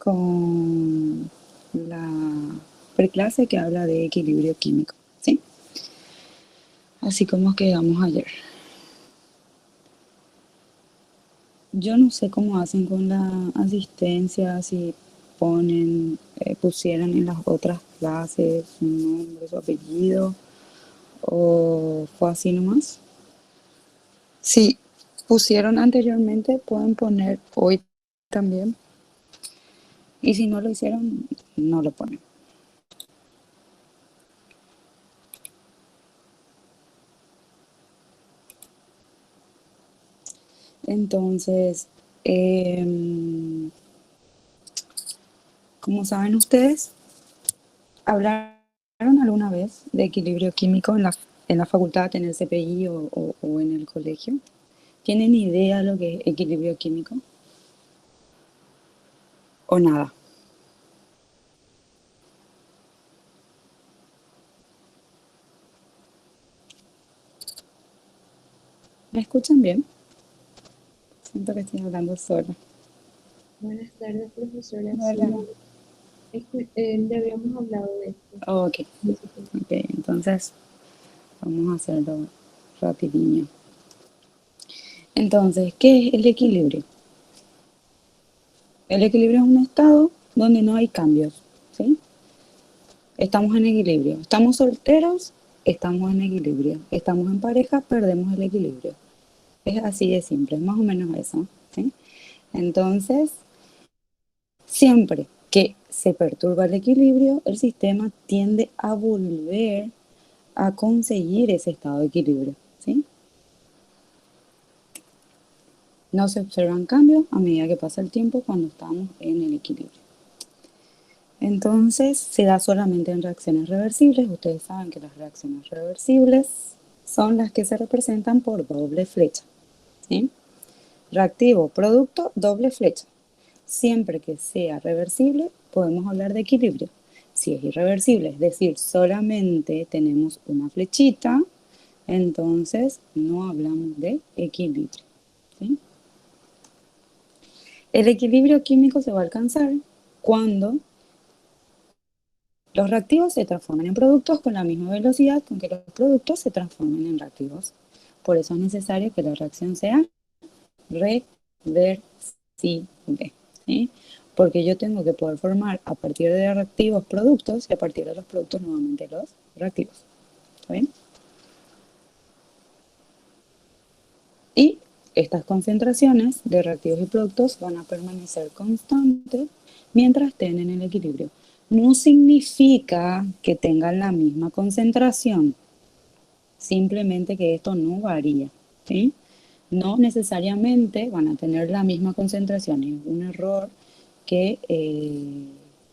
con la preclase que habla de equilibrio químico, ¿sí? Así como quedamos ayer. Yo no sé cómo hacen con la asistencia, si pusieron en las otras clases su nombre, su apellido, o fue así nomás. Si pusieron anteriormente, pueden poner hoy también. Y si no lo hicieron, no lo ponen. Entonces, como saben ustedes, ¿hablaron alguna vez de equilibrio químico en la facultad, en el CPI o en el colegio? ¿Tienen idea de lo que es equilibrio químico? ¿O nada? ¿Me escuchan bien? Siento que estoy hablando sola. Buenas tardes, profesora. Hola. Sí, ya habíamos hablado de esto. Oh, ok, de ese tema. ok, entonces vamos a hacerlo rapidinho. Entonces, ¿qué es el equilibrio? El equilibrio es un estado donde no hay cambios, ¿sí? Estamos en equilibrio. Estamos solteros, estamos en equilibrio. Estamos en pareja, perdemos el equilibrio. Es así de simple, es más o menos eso, ¿sí? Entonces, siempre que se perturba el equilibrio, el sistema tiende a volver a conseguir ese estado de equilibrio, ¿sí? No se observan cambios a medida que pasa el tiempo cuando estamos en el equilibrio. Entonces, se da solamente en reacciones reversibles. Ustedes saben que las reacciones reversibles son las que se representan por doble flecha, ¿sí? Reactivo, producto, doble flecha. Siempre que sea reversible, podemos hablar de equilibrio. Si es irreversible, es decir, solamente tenemos una flechita, entonces no hablamos de equilibrio, ¿sí? El equilibrio químico se va a alcanzar cuando los reactivos se transforman en productos con la misma velocidad con que los productos se transforman en reactivos. Por eso es necesario que la reacción sea reversible, ¿sí? Porque yo tengo que poder formar a partir de reactivos productos y a partir de los productos nuevamente los reactivos. ¿Está bien? Y estas concentraciones de reactivos y productos van a permanecer constantes mientras estén en el equilibrio. No significa que tengan la misma concentración, simplemente que esto no varía, ¿sí? No necesariamente van a tener la misma concentración. Es un error que,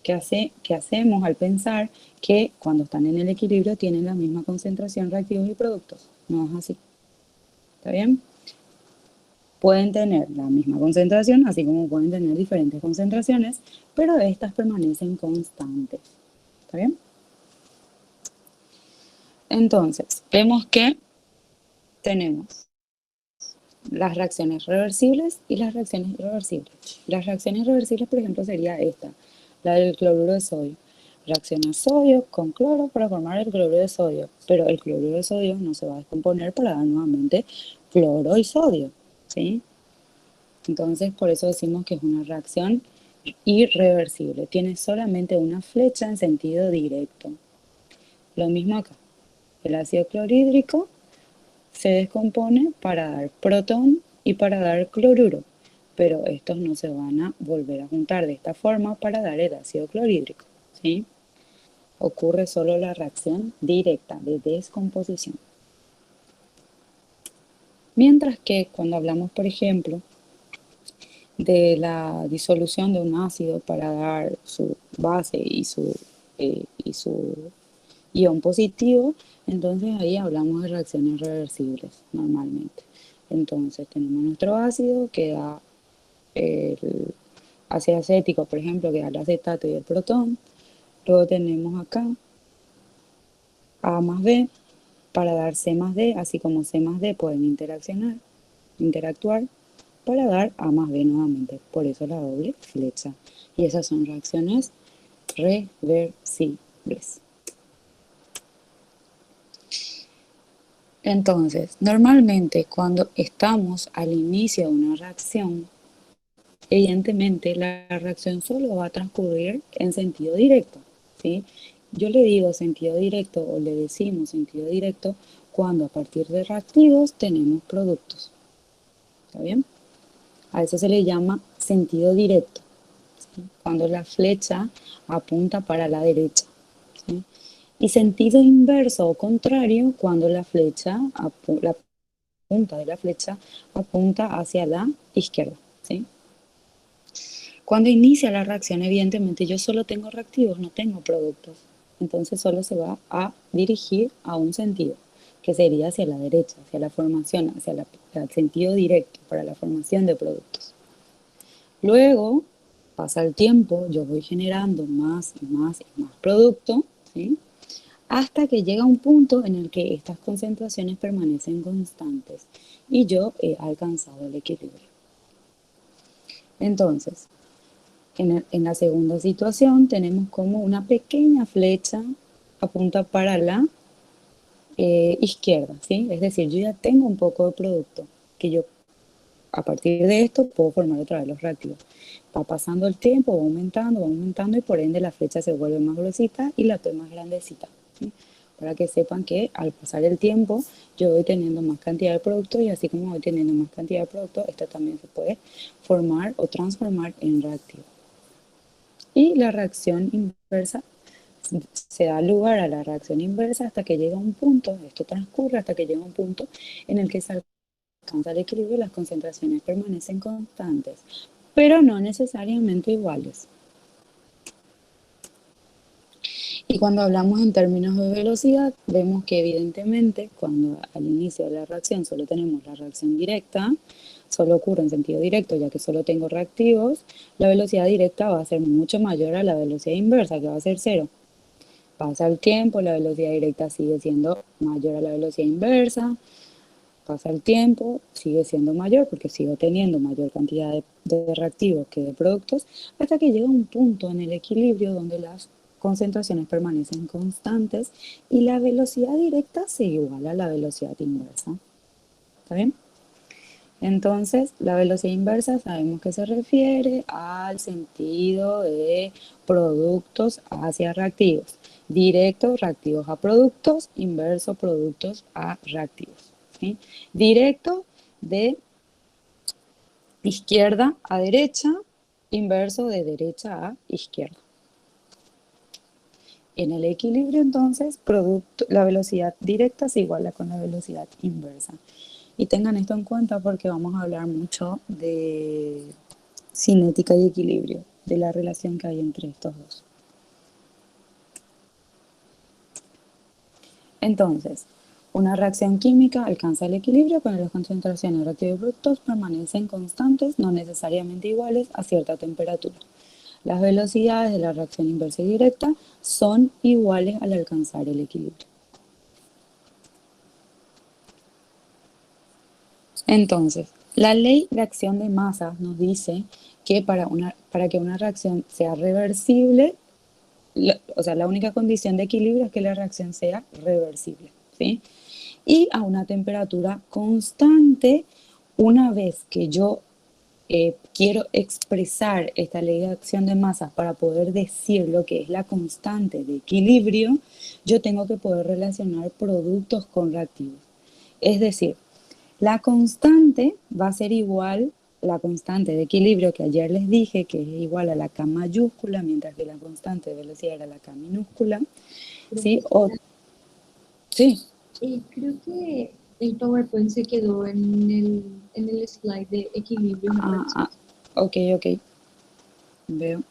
que hacemos al pensar que cuando están en el equilibrio tienen la misma concentración reactivos y productos. No es así. ¿Está bien? Pueden tener la misma concentración, así como pueden tener diferentes concentraciones, pero estas permanecen constantes. ¿Está bien? Entonces, vemos que tenemos las reacciones reversibles y las reacciones irreversibles. Las reacciones reversibles, por ejemplo, sería esta, la del cloruro de sodio. Reacciona sodio con cloro para formar el cloruro de sodio, pero el cloruro de sodio no se va a descomponer para dar nuevamente cloro y sodio, ¿sí? Entonces, por eso decimos que es una reacción irreversible. Tiene solamente una flecha en sentido directo. Lo mismo acá. El ácido clorhídrico se descompone para dar protón y para dar cloruro, pero estos no se van a volver a juntar de esta forma para dar el ácido clorhídrico, ¿sí? Ocurre solo la reacción directa de descomposición. Mientras que cuando hablamos, por ejemplo, de la disolución de un ácido para dar su base y su ion positivo, entonces ahí hablamos de reacciones reversibles normalmente. Entonces tenemos nuestro ácido que da el ácido acético, por ejemplo, que da el acetato y el protón. Luego tenemos acá A más B para dar C más D, así como C más D pueden interaccionar, interactuar. para dar A más B nuevamente. Por eso la doble flecha. Y esas son reacciones reversibles. Entonces, normalmente cuando estamos al inicio de una reacción, evidentemente la reacción solo va a transcurrir en sentido directo, ¿sí? Yo le digo sentido directo o le decimos sentido directo cuando a partir de reactivos tenemos productos. ¿Está bien? A eso se le llama sentido directo, ¿sí? Cuando la flecha apunta para la derecha, ¿sí? Y sentido inverso o contrario cuando la flecha, la punta de la flecha apunta hacia la izquierda, ¿sí? Cuando inicia la reacción, evidentemente yo solo tengo reactivos, no tengo productos. Entonces solo se va a dirigir a un sentido, que sería hacia la derecha, hacia la formación, el sentido directo para la formación de productos. Luego pasa el tiempo, yo voy generando más y más y más producto, ¿sí? Hasta que llega un punto en el que estas concentraciones permanecen constantes y yo he alcanzado el equilibrio. Entonces, en la segunda situación tenemos como una pequeña flecha apunta para la izquierda, ¿sí? Es decir, yo ya tengo un poco de producto que yo a partir de esto puedo formar otra vez los reactivos. Va pasando el tiempo, va aumentando y por ende la flecha se vuelve más gruesita y la P más grandecita, ¿sí? Para que sepan que al pasar el tiempo yo voy teniendo más cantidad de producto y así como voy teniendo más cantidad de producto, esto también se puede formar o transformar en reactivo. Y la reacción inversa se da lugar a la reacción inversa hasta que llega un punto, esto transcurre hasta que llega un punto en el que se alcanza el equilibrio y las concentraciones permanecen constantes, pero no necesariamente iguales. Y cuando hablamos en términos de velocidad, vemos que evidentemente cuando al inicio de la reacción solo tenemos la reacción directa, solo ocurre en sentido directo ya que solo tengo reactivos, la velocidad directa va a ser mucho mayor a la velocidad inversa, que va a ser cero. Pasa el tiempo, la velocidad directa sigue siendo mayor a la velocidad inversa, pasa el tiempo, sigue siendo mayor porque sigo teniendo mayor cantidad de reactivos que de productos, hasta que llega un punto en el equilibrio donde las concentraciones permanecen constantes y la velocidad directa se iguala a la velocidad inversa. ¿Está bien? Entonces, la velocidad inversa sabemos que se refiere al sentido de productos hacia reactivos. Directo, reactivos a productos, inverso, productos a reactivos. ¿Sí? Directo de izquierda a derecha, inverso de derecha a izquierda. En el equilibrio, entonces, la velocidad directa se iguala con la velocidad inversa. Y tengan esto en cuenta porque vamos a hablar mucho de cinética y equilibrio, de la relación que hay entre estos dos. Entonces, una reacción química alcanza el equilibrio cuando las concentraciones reactivos y productos permanecen constantes, no necesariamente iguales, a cierta temperatura. Las velocidades de la reacción inversa y directa son iguales al alcanzar el equilibrio. Entonces, la ley de acción de masas nos dice que para que una reacción sea reversible, o sea, la única condición de equilibrio es que la reacción sea reversible, ¿sí? Y a una temperatura constante, una vez que yo quiero expresar esta ley de acción de masas para poder decir lo que es la constante de equilibrio, yo tengo que poder relacionar productos con reactivos. Es decir, la constante va a ser igual, la constante de equilibrio que ayer les dije, que es igual a la K mayúscula, mientras que la constante de velocidad era la K minúscula. ¿Sí? Profesora, Sí. creo que el PowerPoint se quedó en el slide de equilibrio, me Ah, parece. ah, ok. Veo.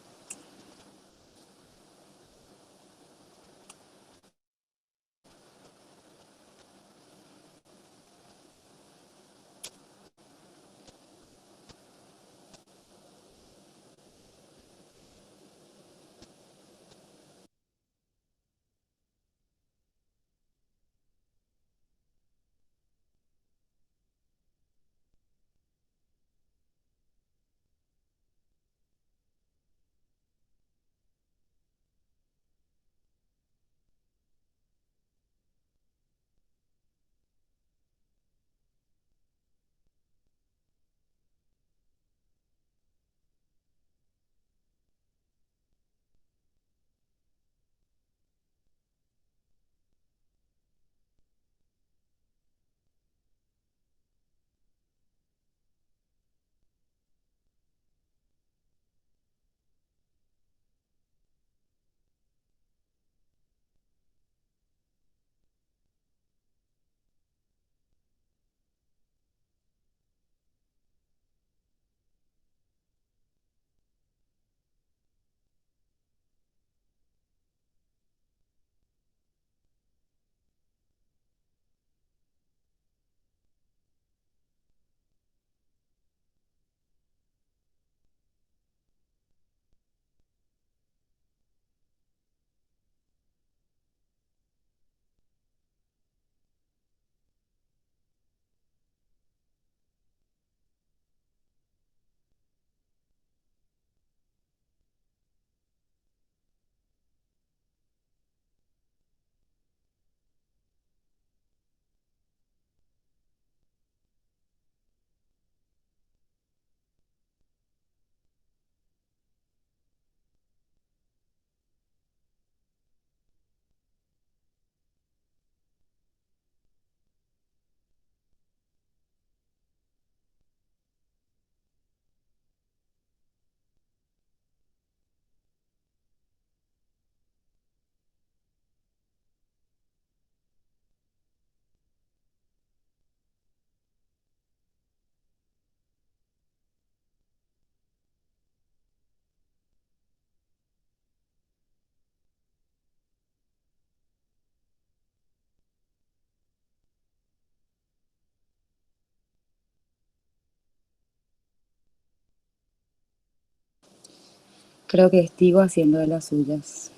Creo que sigo haciendo de las suyas.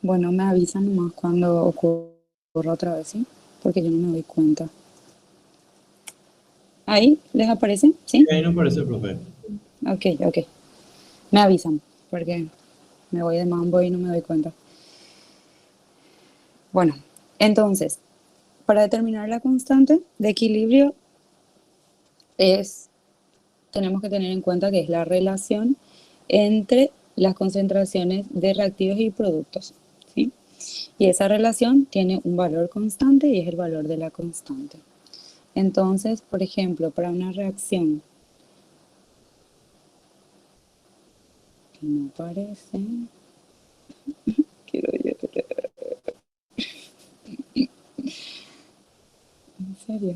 Bueno, me avisan nomás cuando ocurra otra vez, ¿sí? Porque yo no me doy cuenta. ¿Ahí les aparece? Sí, ¿Sí? ahí no aparece, profe. Ok, ok. Me avisan, porque me voy de mambo y no me doy cuenta. Bueno, entonces, para determinar la constante de equilibrio es, tenemos que tener en cuenta que es la relación entre las concentraciones de reactivos y productos, ¿sí? Y esa relación tiene un valor constante y es el valor de la constante. Entonces, por ejemplo, para una reacción que no parece, quiero yo, en serio.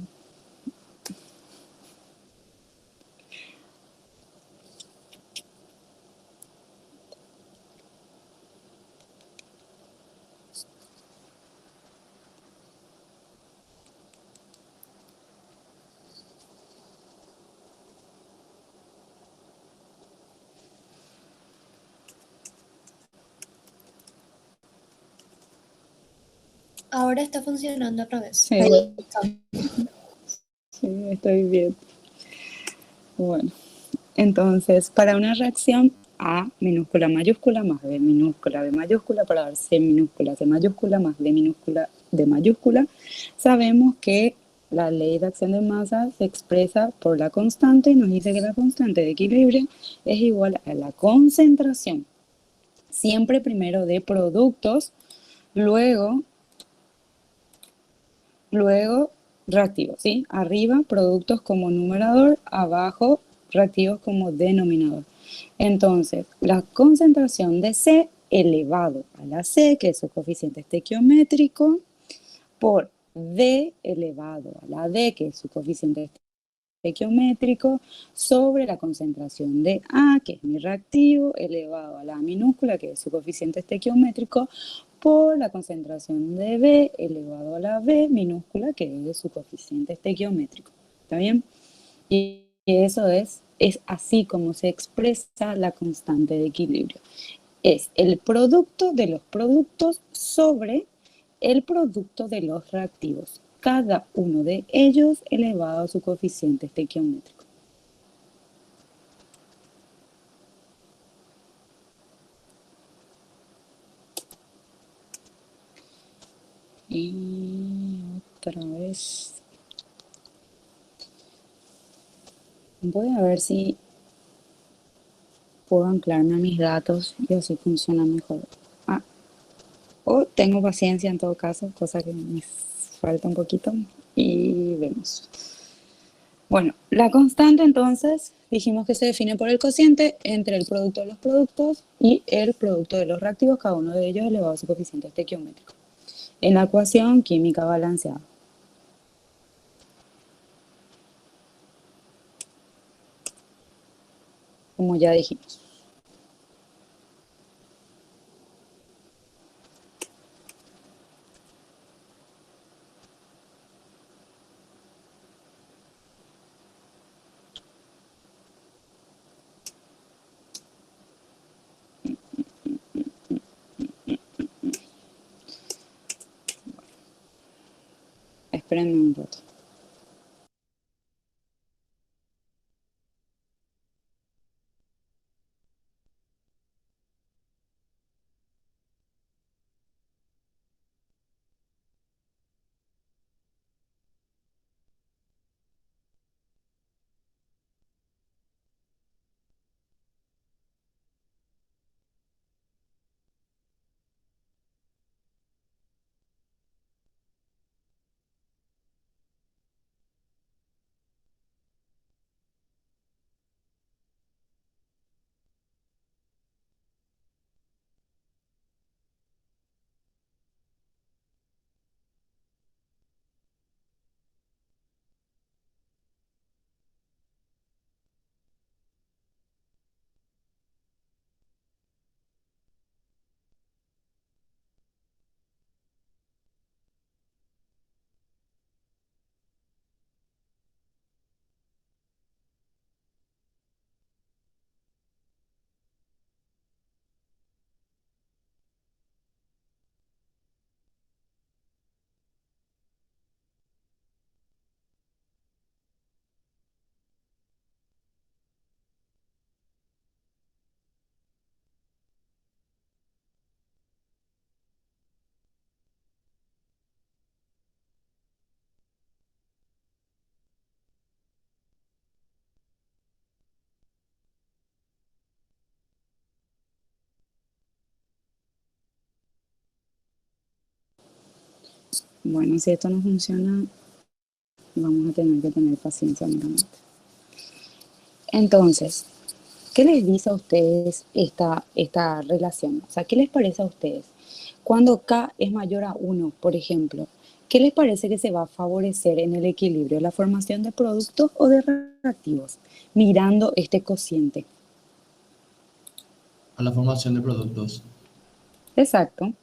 Ahora está funcionando otra vez. Sí, Ahí está. sí, estoy bien. Bueno, entonces, para una reacción A minúscula mayúscula más B mayúscula para dar C mayúscula más D mayúscula, sabemos que la ley de acción de masa se expresa por la constante y nos dice que la constante de equilibrio es igual a la concentración, siempre primero de productos, luego reactivos, ¿sí? Arriba productos como numerador, abajo reactivos como denominador. Entonces, la concentración de C elevado a la C, que es su coeficiente estequiométrico, por D elevado a la D, que es su coeficiente estequiométrico, sobre la concentración de A, que es mi reactivo, elevado a la minúscula, que es su coeficiente estequiométrico, por la concentración de B elevado a la B minúscula, que es su coeficiente estequiométrico. ¿Está bien? Y eso es así como se expresa la constante de equilibrio. Es el producto de los productos sobre el producto de los reactivos, cada uno de ellos elevado a su coeficiente estequiométrico. Y otra vez voy a ver si puedo anclarme a mis datos y así funciona mejor. Ah, o tengo paciencia en todo caso, cosa que me falta un poquito y vemos. Bueno, la constante entonces dijimos que se define por el cociente entre el producto de los productos y el producto de los reactivos, cada uno de ellos elevado a su coeficiente estequiométrico. En la ecuación química balanceada. Como ya dijimos. Espérenme un rato. Bueno, si esto no funciona, vamos a tener que tener paciencia nuevamente. Entonces, ¿qué les dice a ustedes esta relación? O sea, ¿qué les parece a ustedes? Cuando K es mayor a 1, por ejemplo, ¿qué les parece que se va a favorecer en el equilibrio? ¿La formación de productos o de reactivos? Mirando este cociente. A la formación de productos. Exacto.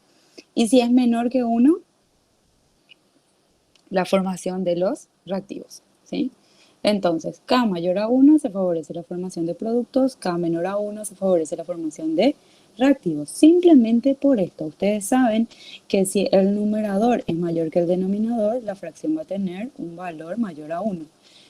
Y si es menor que 1, la formación de los reactivos, ¿sí? Entonces, K mayor a 1 se favorece la formación de productos, K menor a 1 se favorece la formación de reactivos. Simplemente por esto, ustedes saben que si el numerador es mayor que el denominador, la fracción va a tener un valor mayor a 1.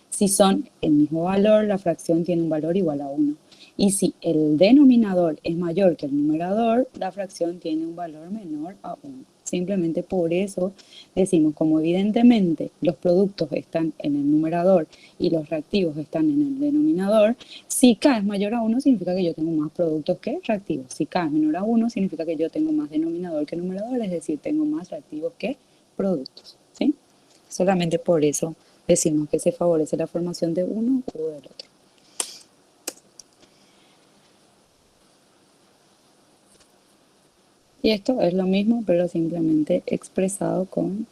Si son el mismo valor, la fracción tiene un valor igual a 1. Y si el denominador es mayor que el numerador, la fracción tiene un valor menor a 1. Simplemente por eso decimos, como evidentemente los productos están en el numerador y los reactivos están en el denominador, si K es mayor a 1 significa que yo tengo más productos que reactivos. Si K es menor a 1 significa que yo tengo más denominador que numerador, es decir, tengo más reactivos que productos, ¿sí? Solamente por eso decimos que se favorece la formación de uno o del otro. Y esto es lo mismo, pero simplemente expresado con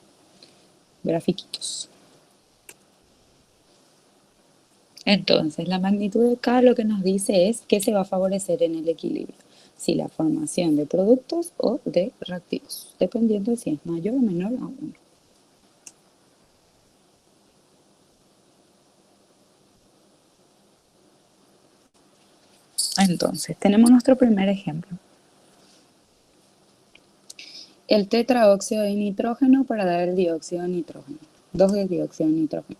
grafiquitos. Entonces, la magnitud de K lo que nos dice es que se va a favorecer en el equilibrio, si la formación de productos o de reactivos, dependiendo de si es mayor o menor a 1. Entonces, tenemos nuestro primer ejemplo. El tetraóxido de nitrógeno para dar el dióxido de nitrógeno. 2 de dióxido de nitrógeno.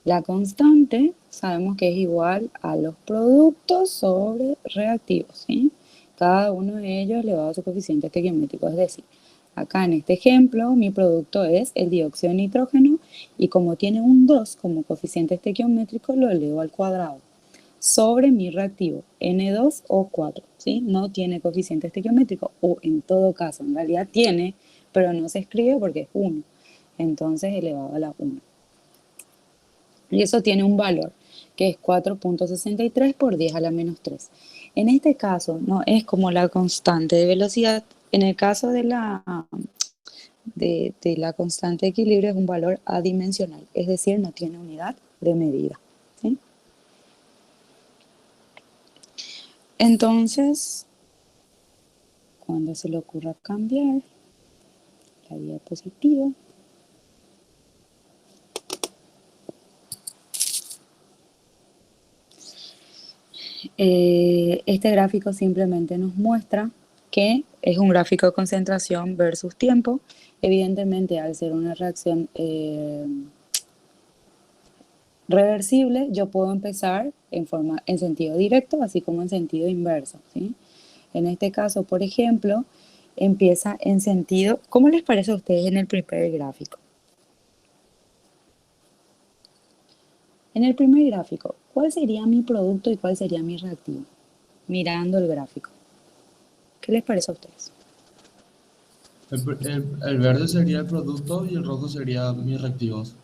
La constante sabemos que es igual a los productos sobre reactivos, ¿sí? Cada uno de ellos elevado a su coeficiente estequiométrico, es decir, acá en este ejemplo mi producto es el dióxido de nitrógeno y como tiene un 2 como coeficiente estequiométrico lo elevo al cuadrado sobre mi reactivo N2O4, ¿sí? No tiene coeficiente estequiométrico, o en todo caso, en realidad tiene, pero no se escribe porque es 1, entonces elevado a la 1. Y eso tiene un valor, que es 4.63 por 10 a la menos 3. En este caso, no es como la constante de velocidad. En el caso de la constante de equilibrio es un valor adimensional, es decir, no tiene unidad de medida, ¿sí? Entonces, cuando se le ocurra cambiar la diapositiva, este gráfico simplemente nos muestra que es un gráfico de concentración versus tiempo. Evidentemente, al ser una reacción reversible, yo puedo empezar en sentido directo, así como en sentido inverso, ¿sí? En este caso, por ejemplo, empieza en sentido, ¿cómo les parece a ustedes en el primer gráfico? En el primer gráfico, ¿cuál sería mi producto y cuál sería mi reactivo? Mirando el gráfico. ¿Qué les parece a ustedes? El verde sería el producto y el rojo sería mis reactivos.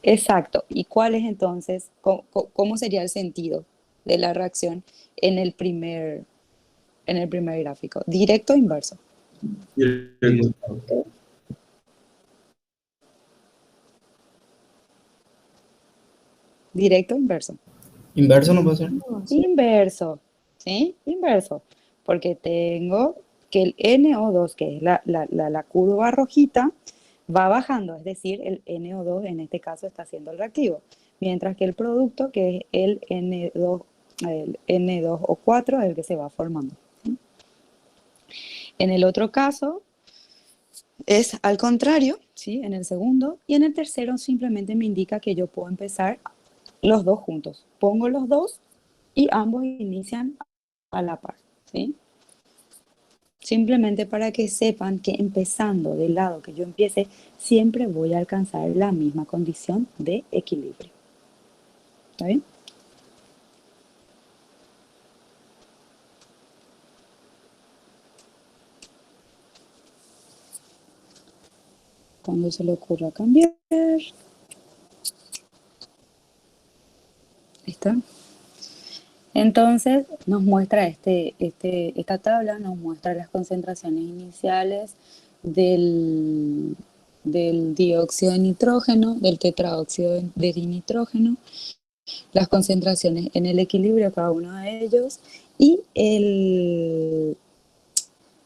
Exacto. ¿Y cuál es entonces, cómo sería el sentido de la reacción en en el primer gráfico? ¿Directo o inverso? Directo. ¿Directo o inverso? Inverso no puede ser. No, sí. Inverso, ¿sí? Inverso. Porque tengo que el NO2, que es la curva rojita, va bajando, es decir, el NO2 en este caso está siendo el reactivo, mientras que el producto, que es el N2O4, es el que se va formando, ¿sí? En el otro caso es al contrario, ¿sí? En el segundo, y en el tercero simplemente me indica que yo puedo empezar los dos juntos. Pongo los dos y ambos inician a la par, ¿sí? Simplemente para que sepan que empezando del lado que yo empiece, siempre voy a alcanzar la misma condición de equilibrio. ¿Está bien? cuando se le ocurra cambiar. Ahí está. Entonces nos muestra esta tabla, nos muestra las concentraciones iniciales del, del dióxido de nitrógeno, del tetraóxido de dinitrógeno, las concentraciones en el equilibrio de cada uno de ellos y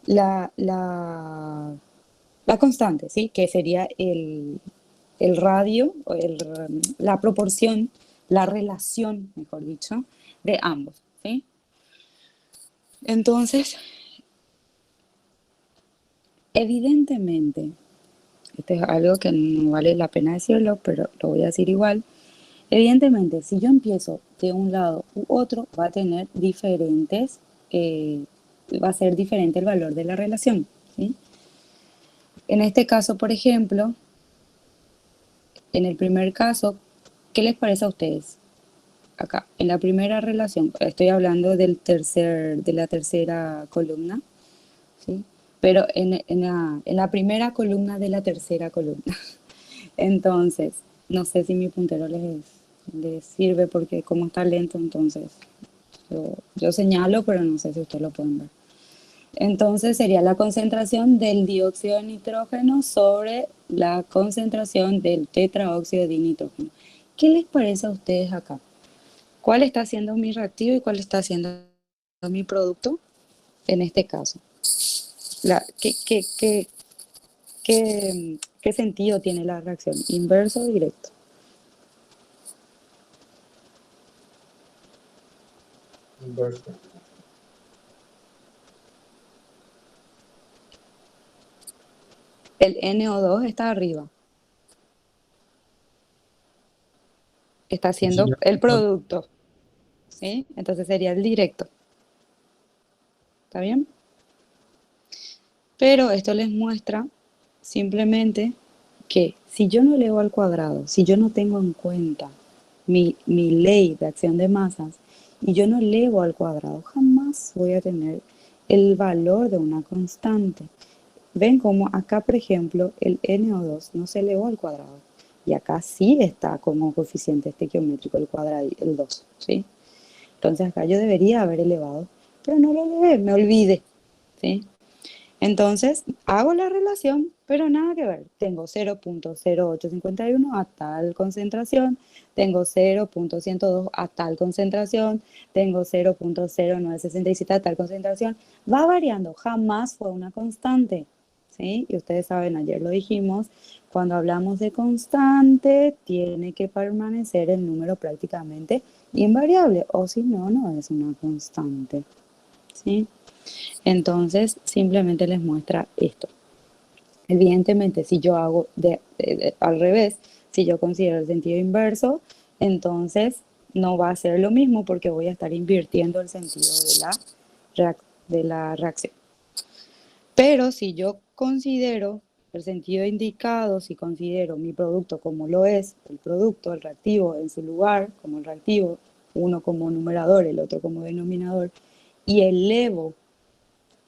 la, la, la constante, ¿sí? Que sería el radio, la proporción, la relación, mejor dicho, de ambos, ¿sí? Entonces, evidentemente, esto es algo que no vale la pena decirlo, pero lo voy a decir igual. Evidentemente, si yo empiezo de un lado u otro, va a tener diferentes, va a ser diferente el valor de la relación, ¿sí? En este caso, por ejemplo, en el primer caso, ¿qué les parece a ustedes? Acá, en la primera relación, estoy hablando de la tercera columna, ¿sí? Pero en la primera columna de la tercera columna. Entonces, no sé si mi puntero les sirve porque como está lento, entonces yo señalo, pero no sé si ustedes lo pueden ver. Entonces sería la concentración del dióxido de nitrógeno sobre la concentración del tetraóxido de nitrógeno. ¿Qué les parece a ustedes acá? ¿Cuál está siendo mi reactivo y cuál está siendo mi producto en este caso? La, ¿qué sentido tiene la reacción? ¿Inverso o directo? Inverso. El NO2 está arriba. Está Sí, haciendo sería el producto, ¿sí? Entonces sería el directo. ¿Está bien? Pero esto les muestra simplemente que si yo no elevo al cuadrado, si yo no tengo en cuenta mi ley de acción de masas y yo no elevo al cuadrado, jamás voy a tener el valor de una constante. Ven como acá, por ejemplo, el NO2 no se elevó al cuadrado y acá sí está como coeficiente estequiométrico el cuadrado, el 2, ¿sí? Entonces acá yo debería haber elevado, pero no lo elevé, me olvidé, ¿sí? Entonces, hago la relación, pero nada que ver. Tengo 0.0851 a tal concentración, tengo 0.102 a tal concentración, tengo 0.0967 a tal concentración. Va variando, jamás fue una constante, ¿sí? Y ustedes saben, ayer lo dijimos, cuando hablamos de constante, tiene que permanecer el número prácticamente invariable, o si no, no es una constante, ¿sí? Entonces, simplemente les muestra esto. Evidentemente, si yo hago al revés, si yo considero el sentido inverso, entonces no va a ser lo mismo porque voy a estar invirtiendo el sentido de la reacción. Pero si yo considero el sentido indicado, si considero mi producto como lo es, el producto, el reactivo en su lugar, como el reactivo, uno como numerador, el otro como denominador, y elevo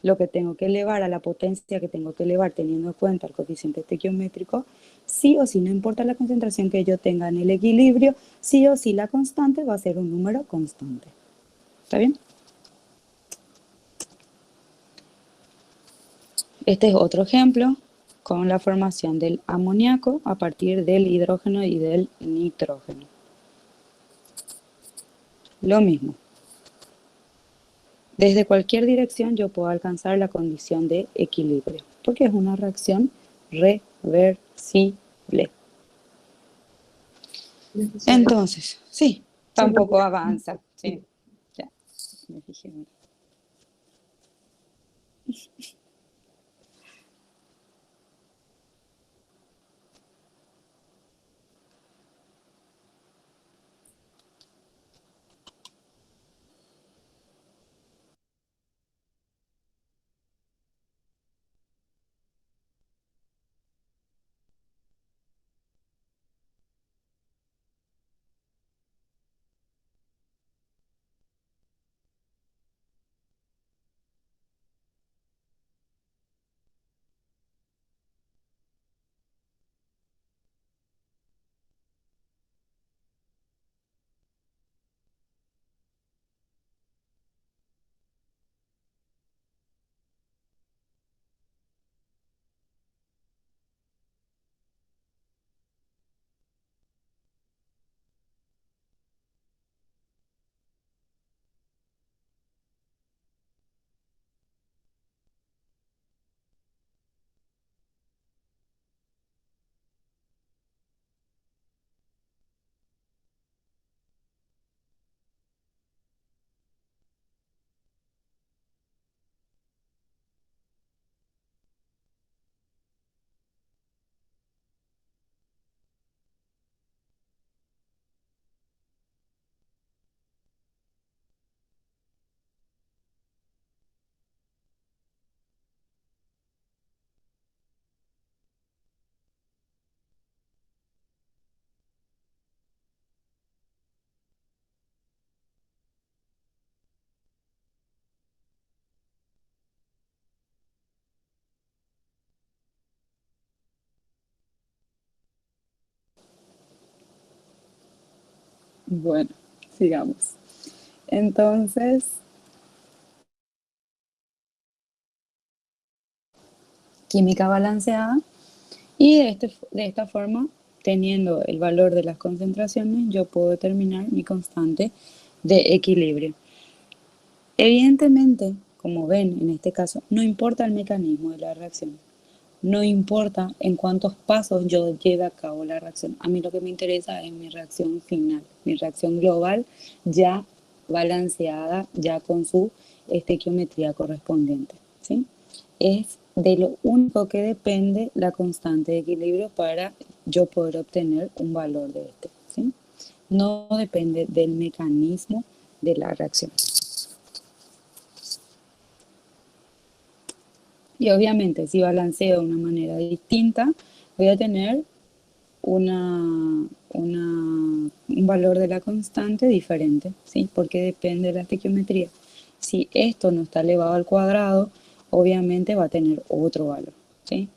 lo que tengo que elevar a la potencia que tengo que elevar teniendo en cuenta el coeficiente estequiométrico, sí o sí, no importa la concentración que yo tenga en el equilibrio, sí o sí la constante va a ser un número constante. ¿Está bien? Este es otro ejemplo con la formación del amoníaco a partir del hidrógeno y del nitrógeno. Lo mismo. Desde cualquier dirección yo puedo alcanzar la condición de equilibrio, porque es una reacción reversible. Entonces, sí, tampoco avanza. Sí, ya, me fijé. Bueno, sigamos. Entonces, química balanceada. Y de esta forma, teniendo el valor de las concentraciones, yo puedo determinar mi constante de equilibrio. Evidentemente, como ven en este caso, no importa el mecanismo de la reacción, no importa en cuántos pasos yo lleve a cabo la reacción. A mí lo que me interesa es mi reacción final, mi reacción global ya balanceada, ya con su estequiometría correspondiente, ¿sí? Es de lo único que depende la constante de equilibrio para yo poder obtener un valor de este, ¿sí? No depende del mecanismo de la reacción. Y obviamente, si balanceo de una manera distinta, voy a tener un valor de la constante diferente, ¿sí? Porque depende de la estequiometría. Si esto no está elevado al cuadrado, obviamente va a tener otro valor, ¿sí?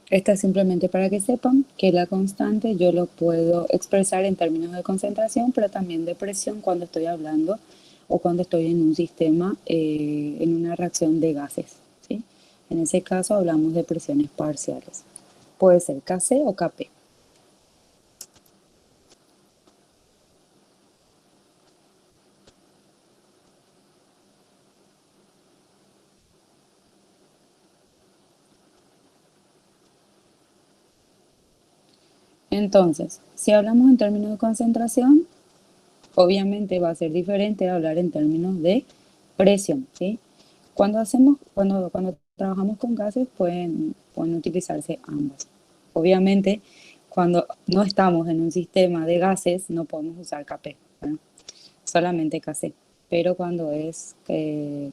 Esta es simplemente para que sepan que la constante yo lo puedo expresar en términos de concentración, pero también de presión cuando estoy hablando o cuando estoy en un sistema, en una reacción de gases, ¿sí? En ese caso hablamos de presiones parciales. Puede ser Kc o Kp. Entonces, si hablamos en términos de concentración, obviamente va a ser diferente a hablar en términos de presión, ¿sí? Cuando trabajamos con gases pueden utilizarse ambas. Obviamente, cuando no estamos en un sistema de gases, no podemos usar Kp, ¿verdad? Solamente Kc. Pero cuando es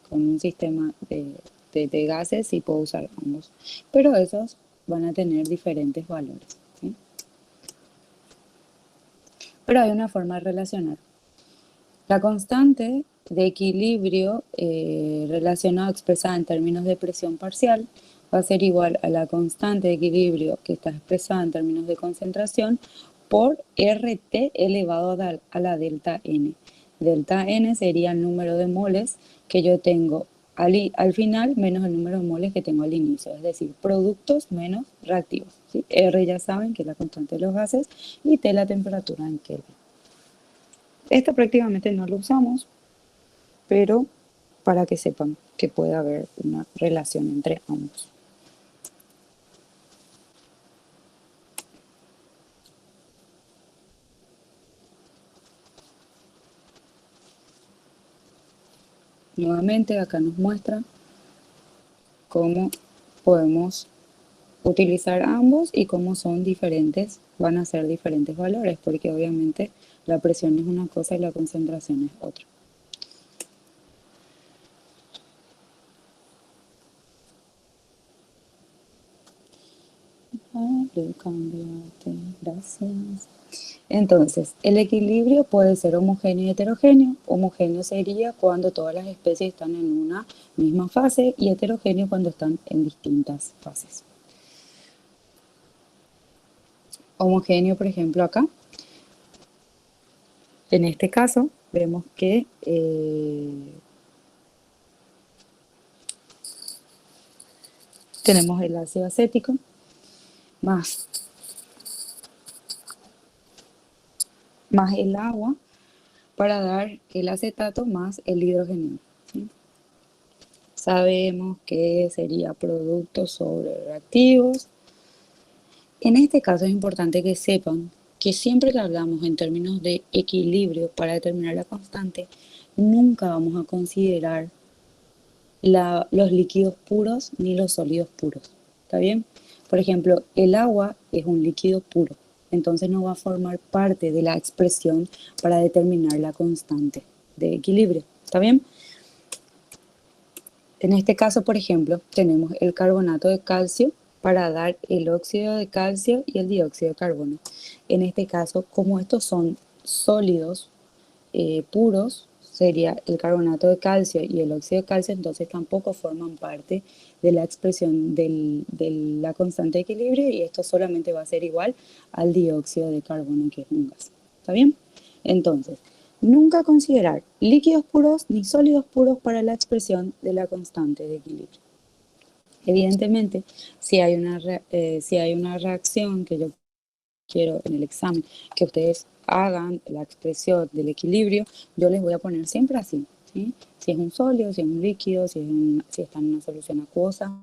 con un sistema de gases, sí puedo usar ambos. Pero esos van a tener diferentes valores, ¿sí? Pero hay una forma de relacionar. La constante de equilibrio relacionada expresada en términos de presión parcial va a ser igual a la constante de equilibrio que está expresada en términos de concentración por RT elevado a la delta N. Delta N sería el número de moles que yo tengo al final menos el número de moles que tengo al inicio, es decir, productos menos reactivos, ¿sí? R ya saben que es la constante de los gases y T la temperatura en Kelvin. Esto prácticamente no lo usamos, pero para que sepan que puede haber una relación entre ambos. Nuevamente acá nos muestra cómo podemos utilizar ambos y cómo son diferentes, van a ser diferentes valores, porque obviamente la presión es una cosa y la concentración es otra. Cambiarte, gracias. Entonces, el equilibrio puede ser homogéneo y heterogéneo. Homogéneo sería cuando todas las especies están en una misma fase y heterogéneo cuando están en distintas fases. Homogéneo, por ejemplo, acá. En este caso, vemos que tenemos el ácido acético más el agua para dar el acetato más el hidrógeno, ¿sí? Sabemos que sería productos sobre reactivos. En este caso es importante que sepan que siempre que hablamos en términos de equilibrio para determinar la constante, nunca vamos a considerar los líquidos puros ni los sólidos puros. ¿Está bien? Por ejemplo, el agua es un líquido puro, entonces no va a formar parte de la expresión para determinar la constante de equilibrio. ¿Está bien? En este caso, por ejemplo, tenemos el carbonato de calcio para dar el óxido de calcio y el dióxido de carbono. En este caso, como estos son sólidos puros, sería el carbonato de calcio y el óxido de calcio, entonces tampoco forman parte de la expresión de la constante de equilibrio y esto solamente va a ser igual al dióxido de carbono, que es un gas. ¿Está bien? Entonces, nunca considerar líquidos puros ni sólidos puros para la expresión de la constante de equilibrio. Evidentemente, si hay una reacción que yo quiero en el examen que ustedes hagan la expresión del equilibrio, yo les voy a poner siempre así, ¿sí? Si es un sólido, si es un líquido, si está en una solución acuosa,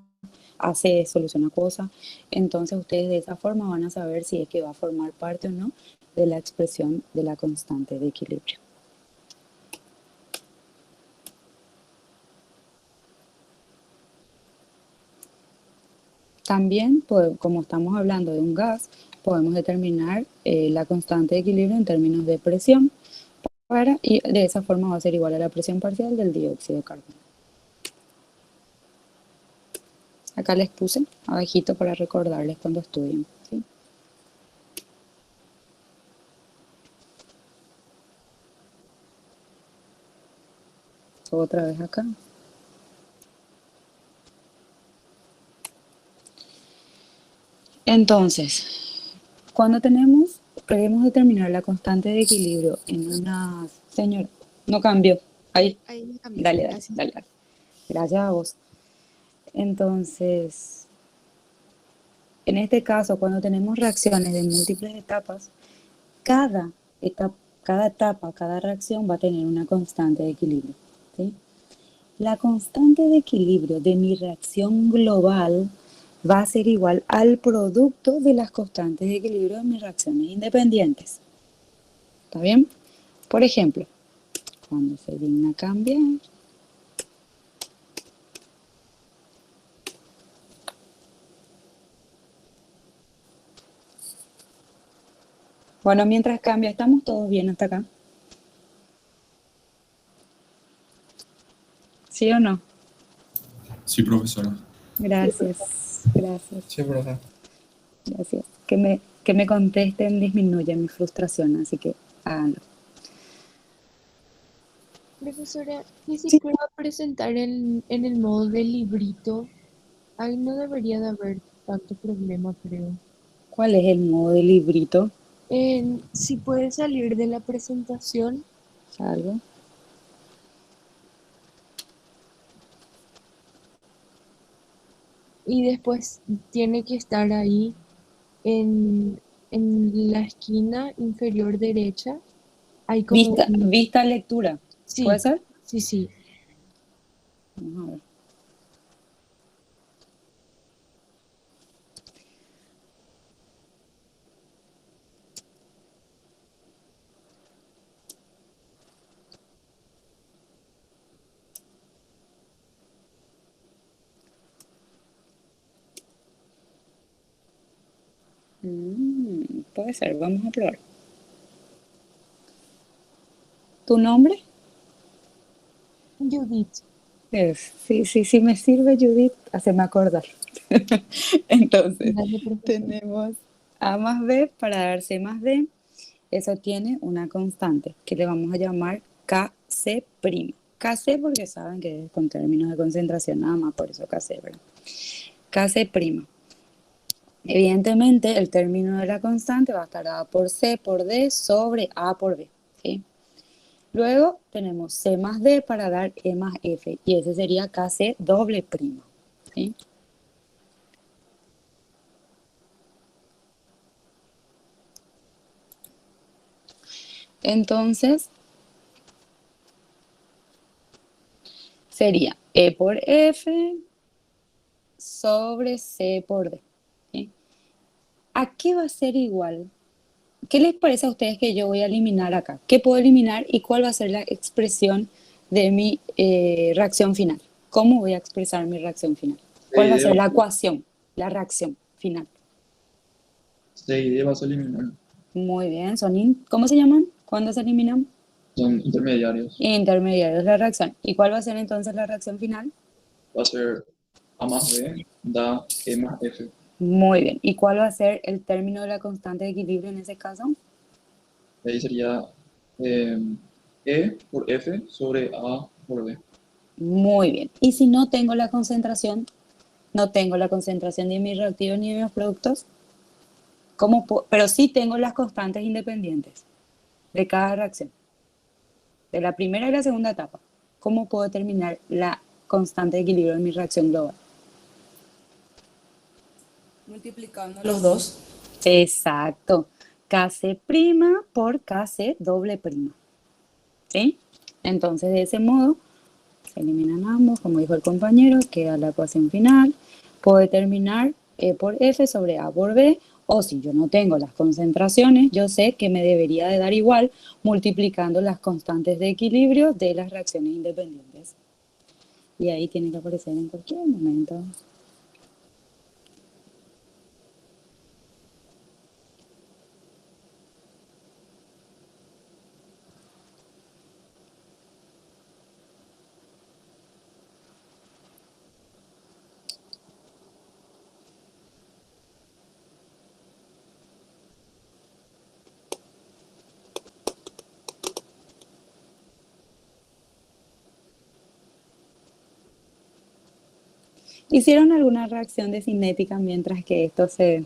hace solución acuosa, entonces ustedes de esa forma van a saber si es que va a formar parte o no de la expresión de la constante de equilibrio. También, como estamos hablando de un gas, podemos determinar la constante de equilibrio en términos de presión y de esa forma va a ser igual a la presión parcial del dióxido de carbono. Acá les puse abajito para recordarles cuando estudien, ¿sí? Otra vez acá. Entonces, cuando queremos determinar la constante de equilibrio en una... Señor, no cambió. Ahí, Ahí me cambió. dale. Gracias. Gracias a vos. Entonces, en este caso, cuando tenemos reacciones de múltiples etapas, cada etapa, cada reacción va a tener una constante de equilibrio, ¿sí? La constante de equilibrio de mi reacción global va a ser igual al producto de las constantes de equilibrio de mis reacciones independientes. ¿Está bien? Por ejemplo, cuando se digna cambiar, bueno, mientras cambia, ¿estamos todos bien hasta acá? ¿Sí o no? Sí, profesora. Gracias. Sí, profe. Que me contesten disminuye mi frustración, así que háganlo. Profesora, y si Sí. prueba a presentar en el modo de librito, ahí no debería de haber tanto problema, creo. ¿Cuál es el modo de librito? Si puede salir de la presentación Salgo. y después tiene que estar ahí en la esquina inferior derecha, hay como Vista lectura. ¿Puede sí, ser? sí. Vamos a ver. Puede ser, vamos a probar. ¿Tu nombre? Judith, Sí, me sirve Judith, haceme acordar. Entonces, dale, profesor. tenemos A más B para dar C más D. Eso tiene una constante que le vamos a llamar Kc'. Kc porque saben que es con términos de concentración nada más, por eso Kc, ¿verdad? Kc'. Evidentemente, el término de la constante va a estar A por C por D sobre A por B, ¿sí? Luego tenemos C más D para dar E más F, y ese sería Kc doble prima, ¿sí? Entonces, sería E por F sobre C por D, ¿sí? ¿A qué va a ser igual? ¿Qué les parece a ustedes que yo voy a eliminar acá? ¿Qué puedo eliminar y cuál va a ser la expresión de mi reacción final? ¿Cómo voy a expresar mi reacción final? ¿Cuál va a ser la ecuación, la reacción final? C y D vas a eliminar. Muy bien, ¿cómo se llaman? ¿Cuándo se eliminan? Son intermediarios. Intermediarios de la reacción. ¿Y cuál va a ser entonces la reacción final? Va a ser A más B da E más F. Muy bien. ¿Y cuál va a ser el término de la constante de equilibrio en ese caso? Ahí sería E por F sobre A por B. Muy bien. Y si no tengo la concentración, no tengo la concentración de mis reactivos ni de mis productos, pero sí tengo las constantes independientes de cada reacción, de la primera y la segunda etapa. ¿Cómo puedo determinar la constante de equilibrio de mi reacción global? Multiplicando los dos. Exacto. Kc' por Kc doble prima. ¿Sí? Entonces, de ese modo, se eliminan ambos, como dijo el compañero, queda la ecuación final. Puedo determinar E por F sobre A por B, o si yo no tengo las concentraciones, yo sé que me debería de dar igual multiplicando las constantes de equilibrio de las reacciones independientes. Y ahí tiene que aparecer en cualquier momento. ¿Hicieron alguna reacción de cinética mientras que esto se...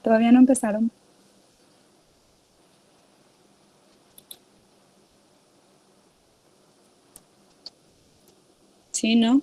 ¿Todavía no empezaron? ¿Sí, no?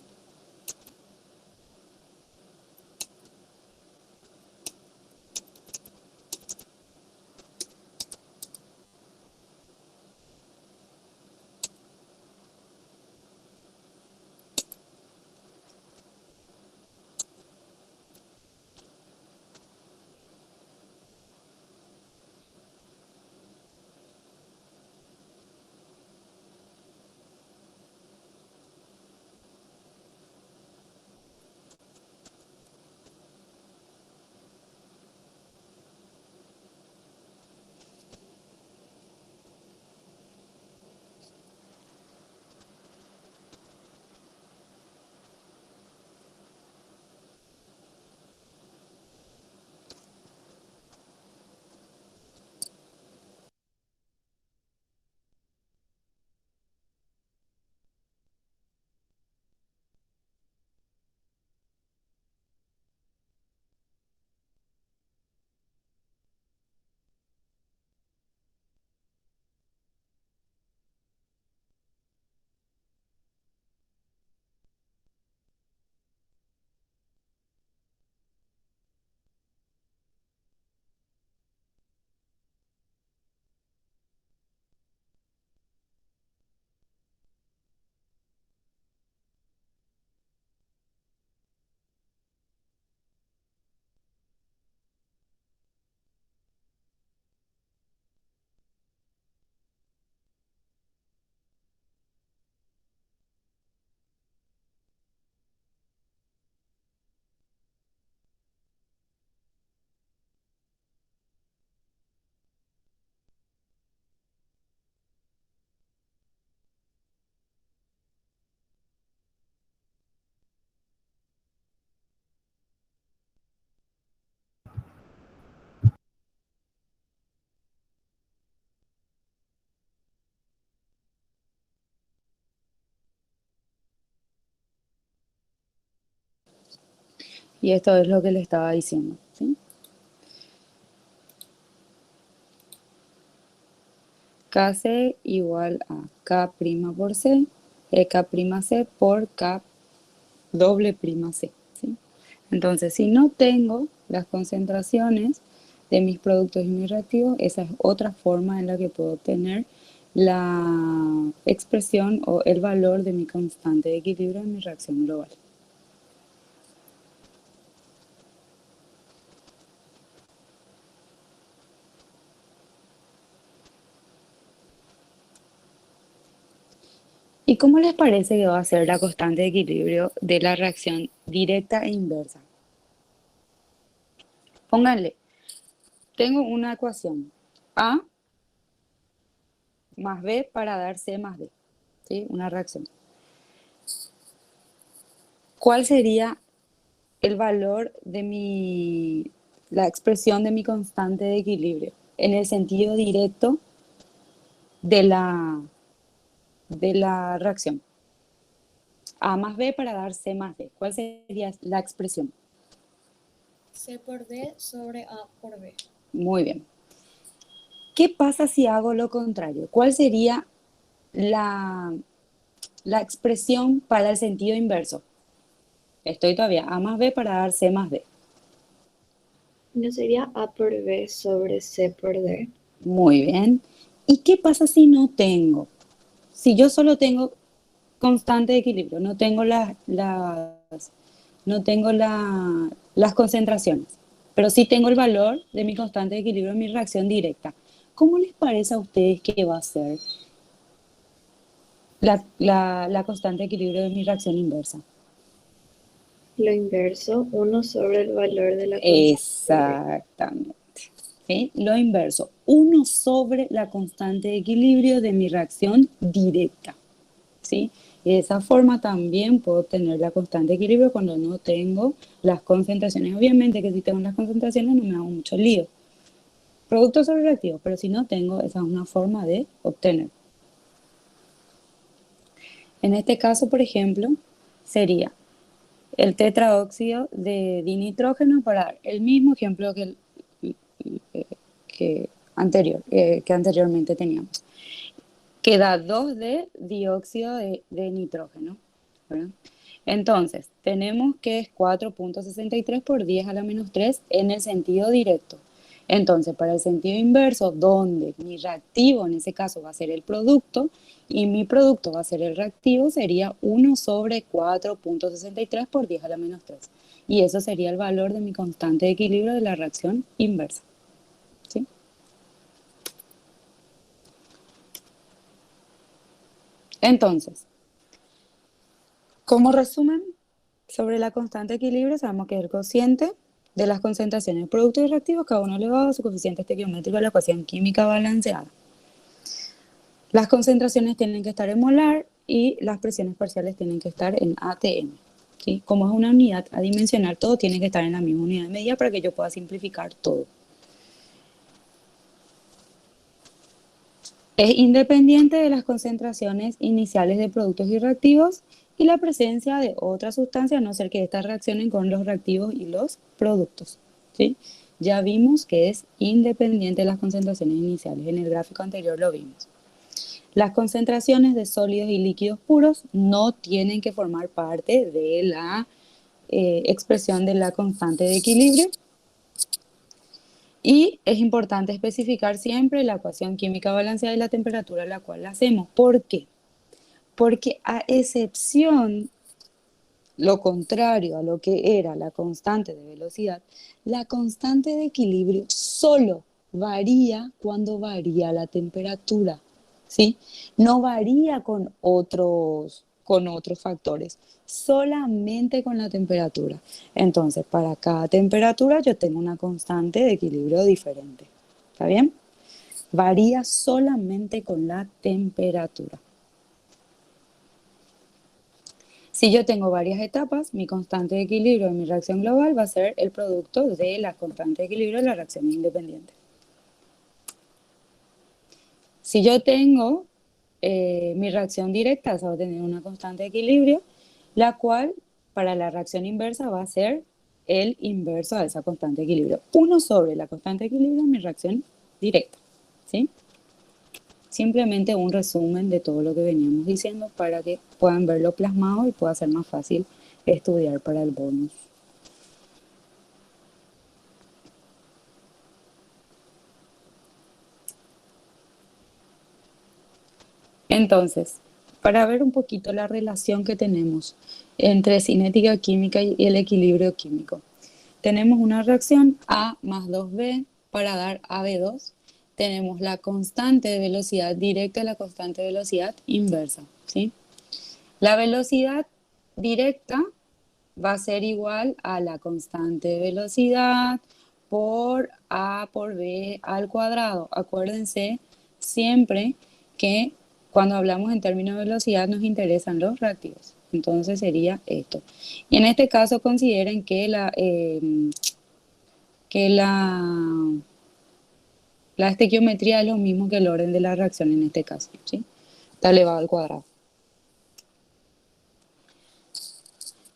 Y esto es lo que le estaba diciendo, ¿sí? Kc igual a K' por C, K' por K doble prima C, ¿sí? Entonces, si no tengo las concentraciones de mis productos y mis reactivos, esa es otra forma en la que puedo obtener la expresión o el valor de mi constante de equilibrio en mi reacción global. ¿Y cómo les parece que va a ser la constante de equilibrio de la reacción directa e inversa? Pónganle, tengo una ecuación A más B para dar C más D, ¿sí? Una reacción. ¿Cuál sería el valor de la expresión de mi constante de equilibrio? En el sentido directo de la reacción. A más B para dar C más D. ¿Cuál sería la expresión? C por D sobre A por B. Muy bien. ¿Qué pasa si hago lo contrario? ¿Cuál sería la expresión para el sentido inverso? Estoy todavía A más B para dar C más D. ¿No sería A por B sobre C por D? Muy bien. ¿Y qué pasa si no tengo? Si yo solo tengo constante de equilibrio, no tengo las concentraciones, pero sí tengo el valor de mi constante de equilibrio en mi reacción directa. ¿Cómo les parece a ustedes que va a ser la constante de equilibrio de mi reacción inversa? Lo inverso, 1 sobre el valor de la constante. Exactamente. ¿Sí? Lo inverso, 1 sobre la constante de equilibrio de mi reacción directa. ¿Sí? Y de esa forma también puedo obtener la constante de equilibrio cuando no tengo las concentraciones. Obviamente que si tengo las concentraciones no me hago mucho lío. Producto sobre reactivo, pero si no tengo, esa es una forma de obtener. En este caso, por ejemplo, sería el tetraóxido de dinitrógeno para dar el mismo ejemplo que anteriormente teníamos, que da 2 de dióxido de nitrógeno, ¿verdad? Entonces, tenemos que es 4.63 por 10 a la menos 3 en el sentido directo. Entonces, para el sentido inverso, donde mi reactivo en ese caso va a ser el producto y mi producto va a ser el reactivo, sería 1 sobre 4.63 por 10 a la menos 3. Y eso sería el valor de mi constante de equilibrio de la reacción inversa. ¿Sí? Entonces, como resumen, sobre la constante de equilibrio, sabemos que es el cociente de las concentraciones de productos y reactivos, cada uno elevado a su coeficiente estequiométrico de la ecuación química balanceada. Las concentraciones tienen que estar en molar y las presiones parciales tienen que estar en atm. ¿Sí? Como es una unidad adimensional, todo tiene que estar en la misma unidad de medida para que yo pueda simplificar todo. Es independiente de las concentraciones iniciales de productos y reactivos y la presencia de otras sustancias, a no ser que estas reaccionen con los reactivos y los productos. ¿Sí? Ya vimos que es independiente de las concentraciones iniciales. En el gráfico anterior lo vimos. Las concentraciones de sólidos y líquidos puros no tienen que formar parte de la expresión de la constante de equilibrio. Y es importante especificar siempre la ecuación química balanceada y la temperatura a la cual la hacemos. ¿Por qué? Porque a excepción, lo contrario a lo que era la constante de velocidad, la constante de equilibrio solo varía cuando varía la temperatura, ¿sí? No varía con otros factores, solamente con la temperatura. Entonces, para cada temperatura yo tengo una constante de equilibrio diferente. ¿Está bien? Varía solamente con la temperatura. Si yo tengo varias etapas, mi constante de equilibrio de mi reacción global va a ser el producto de la constante de equilibrio de la reacción independiente. Si yo tengo mi reacción directa, esa va a tener una constante de equilibrio, la cual para la reacción inversa va a ser el inverso a esa constante de equilibrio. 1 sobre la constante de equilibrio de mi reacción directa. ¿Sí? Simplemente un resumen de todo lo que veníamos diciendo para que puedan verlo plasmado y pueda ser más fácil estudiar para el bonus. Entonces, para ver un poquito la relación que tenemos entre cinética química y el equilibrio químico. Tenemos una reacción A más 2B para dar AB2. Tenemos la constante de velocidad directa y la constante de velocidad inversa. ¿Sí? La velocidad directa va a ser igual a la constante de velocidad por A por B al cuadrado. Acuérdense siempre que cuando hablamos en términos de velocidad nos interesan los reactivos. Entonces sería esto. Y en este caso consideren que la La estequiometría es lo mismo que el orden de la reacción en este caso, ¿sí? Está elevado al cuadrado.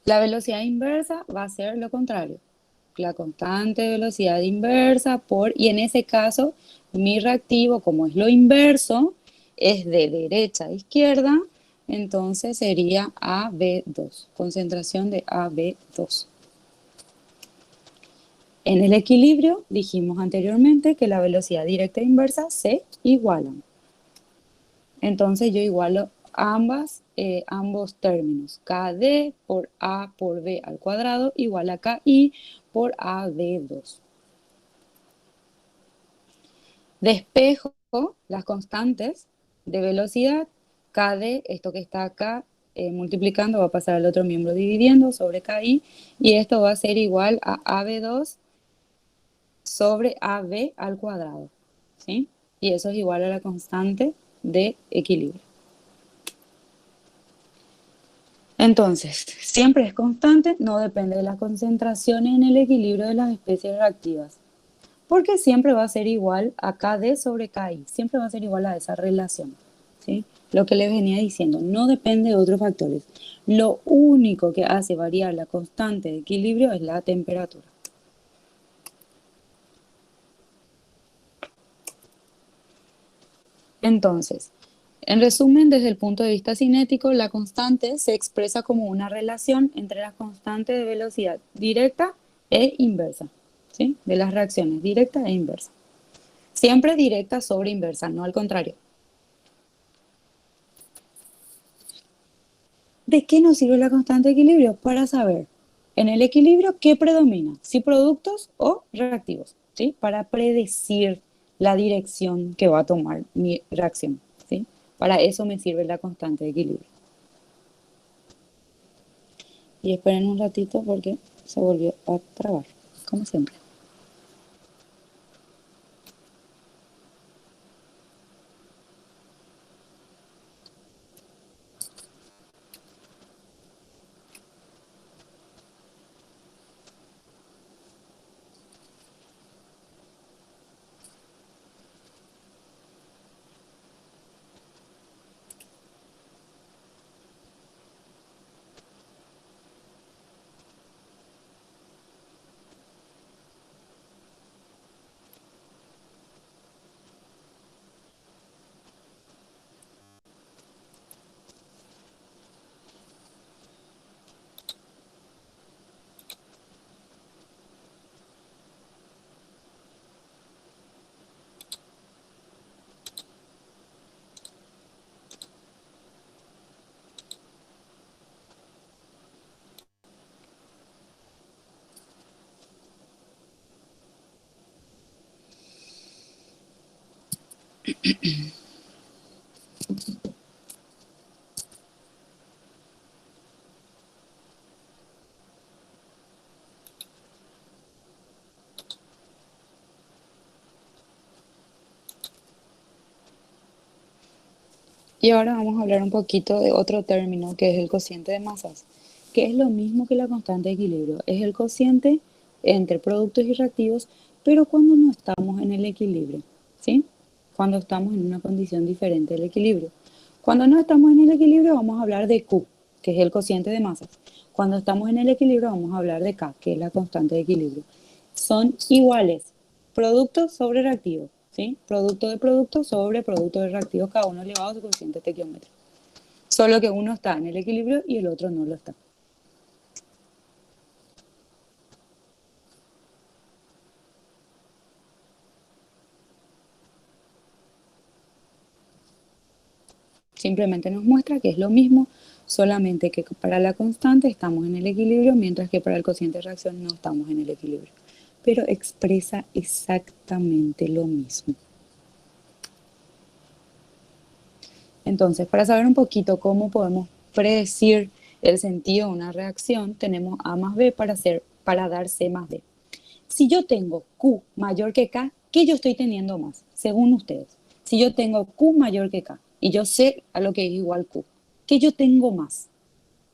La velocidad inversa va a ser lo contrario. La constante de velocidad inversa y en ese caso, mi reactivo, como es lo inverso, es de derecha a izquierda, entonces sería AB2, concentración de AB2. En el equilibrio dijimos anteriormente que la velocidad directa e inversa se igualan. Entonces yo igualo ambos términos. KD por A por B al cuadrado igual a KI por AB2. Despejo las constantes de velocidad. KD, esto que está acá multiplicando, va a pasar al otro miembro dividiendo sobre KI. Y esto va a ser igual a AB2 sobre AB al cuadrado. ¿Sí? Y eso es igual a la constante de equilibrio. Entonces, siempre es constante, no depende de las concentraciones en el equilibrio de las especies reactivas. Porque siempre va a ser igual a KD sobre KI, siempre va a ser igual a esa relación. ¿Sí? Lo que les venía diciendo, no depende de otros factores. Lo único que hace variar la constante de equilibrio es la temperatura. Entonces, en resumen, desde el punto de vista cinético, la constante se expresa como una relación entre las constantes de velocidad directa e inversa, ¿sí? De las reacciones directa e inversa. Siempre directa sobre inversa, no al contrario. ¿De qué nos sirve la constante de equilibrio? Para saber en el equilibrio qué predomina, si productos o reactivos, ¿sí? Para predecir la dirección que va a tomar mi reacción, ¿sí? Para eso me sirve la constante de equilibrio. Y esperen un ratito porque se volvió a trabar, como siempre. Y ahora vamos a hablar un poquito de otro término que es el cociente de masas, que es lo mismo que la constante de equilibrio. Es el cociente entre productos y reactivos, pero cuando no estamos en el equilibrio, ¿sí? Cuando estamos en una condición diferente del equilibrio. Cuando no estamos en el equilibrio vamos a hablar de Q, que es el cociente de masas. Cuando estamos en el equilibrio vamos a hablar de K, que es la constante de equilibrio. Son iguales, productos sobre reactivos. ¿Sí? Producto de producto sobre producto de reactivos, cada uno elevado a su cociente estequiométrico. Solo que uno está en el equilibrio y el otro no lo está. Simplemente nos muestra que es lo mismo, solamente que para la constante estamos en el equilibrio, mientras que para el cociente de reacción no estamos en el equilibrio. Pero expresa exactamente lo mismo. Entonces, para saber un poquito cómo podemos predecir el sentido de una reacción, tenemos A más B para dar C más D. Si yo tengo Q mayor que K, ¿qué yo estoy teniendo más? Según ustedes. Si yo tengo Q mayor que K y yo sé a lo que es igual Q, ¿qué yo tengo más?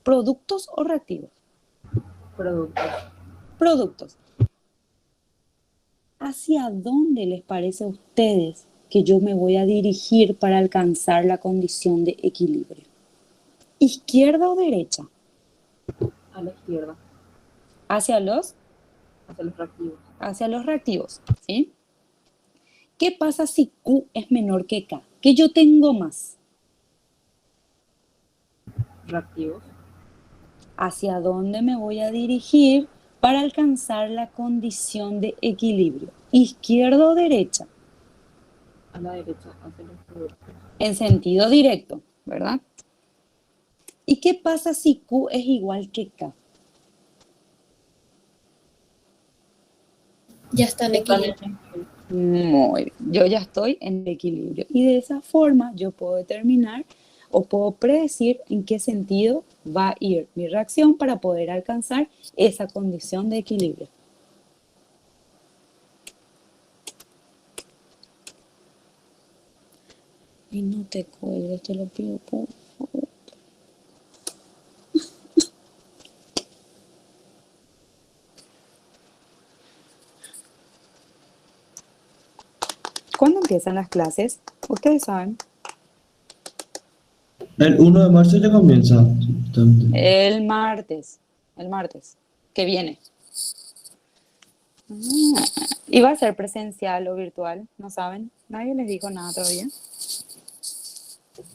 ¿Productos o reactivos? Productos. Productos. ¿Hacia dónde les parece a ustedes que yo me voy a dirigir para alcanzar la condición de equilibrio? ¿Izquierda o derecha? A la izquierda, Hacia los hacia los reactivos. ¿sí? ¿Qué pasa si Q es menor que K? ¿Qué yo tengo más? Reactivos, ¿Hacia dónde me voy a dirigir para alcanzar la condición de equilibrio? ¿Izquierda o derecha? a la derecha, hacia los productos. En sentido directo, ¿verdad? ¿Y qué pasa si Q es igual que K? Ya está en equilibrio. Muy bien, yo ya estoy en equilibrio y de esa forma yo puedo determinar o puedo predecir en qué sentido va a ir mi reacción para poder alcanzar esa condición de equilibrio. Y no te cuelgues, te lo pido por favor. ¿Cuándo empiezan las clases? Ustedes saben. El 1 de marzo ya comienza. El martes que viene. ¿Y va a ser presencial o virtual? ¿No saben? Nadie les dijo nada todavía.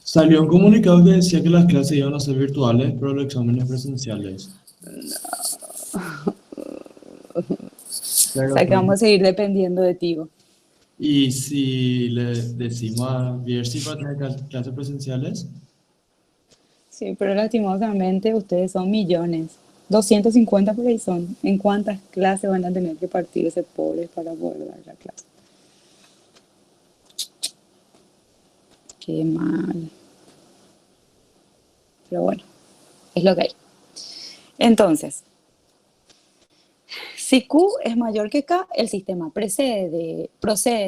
Salió un comunicado que decía que las clases iban a ser virtuales, pero los exámenes presenciales. O sea que vamos a seguir dependiendo de ti. Y si le decimos a Biersi para tener clases presenciales, Sí, pero lastimosamente ustedes son millones. 250 por ahí son. ¿En cuántas clases van a tener que partir ese pobre para poder dar la clase? Qué mal. Pero bueno, es lo que hay. Entonces, si Q es mayor que K, el sistema procede de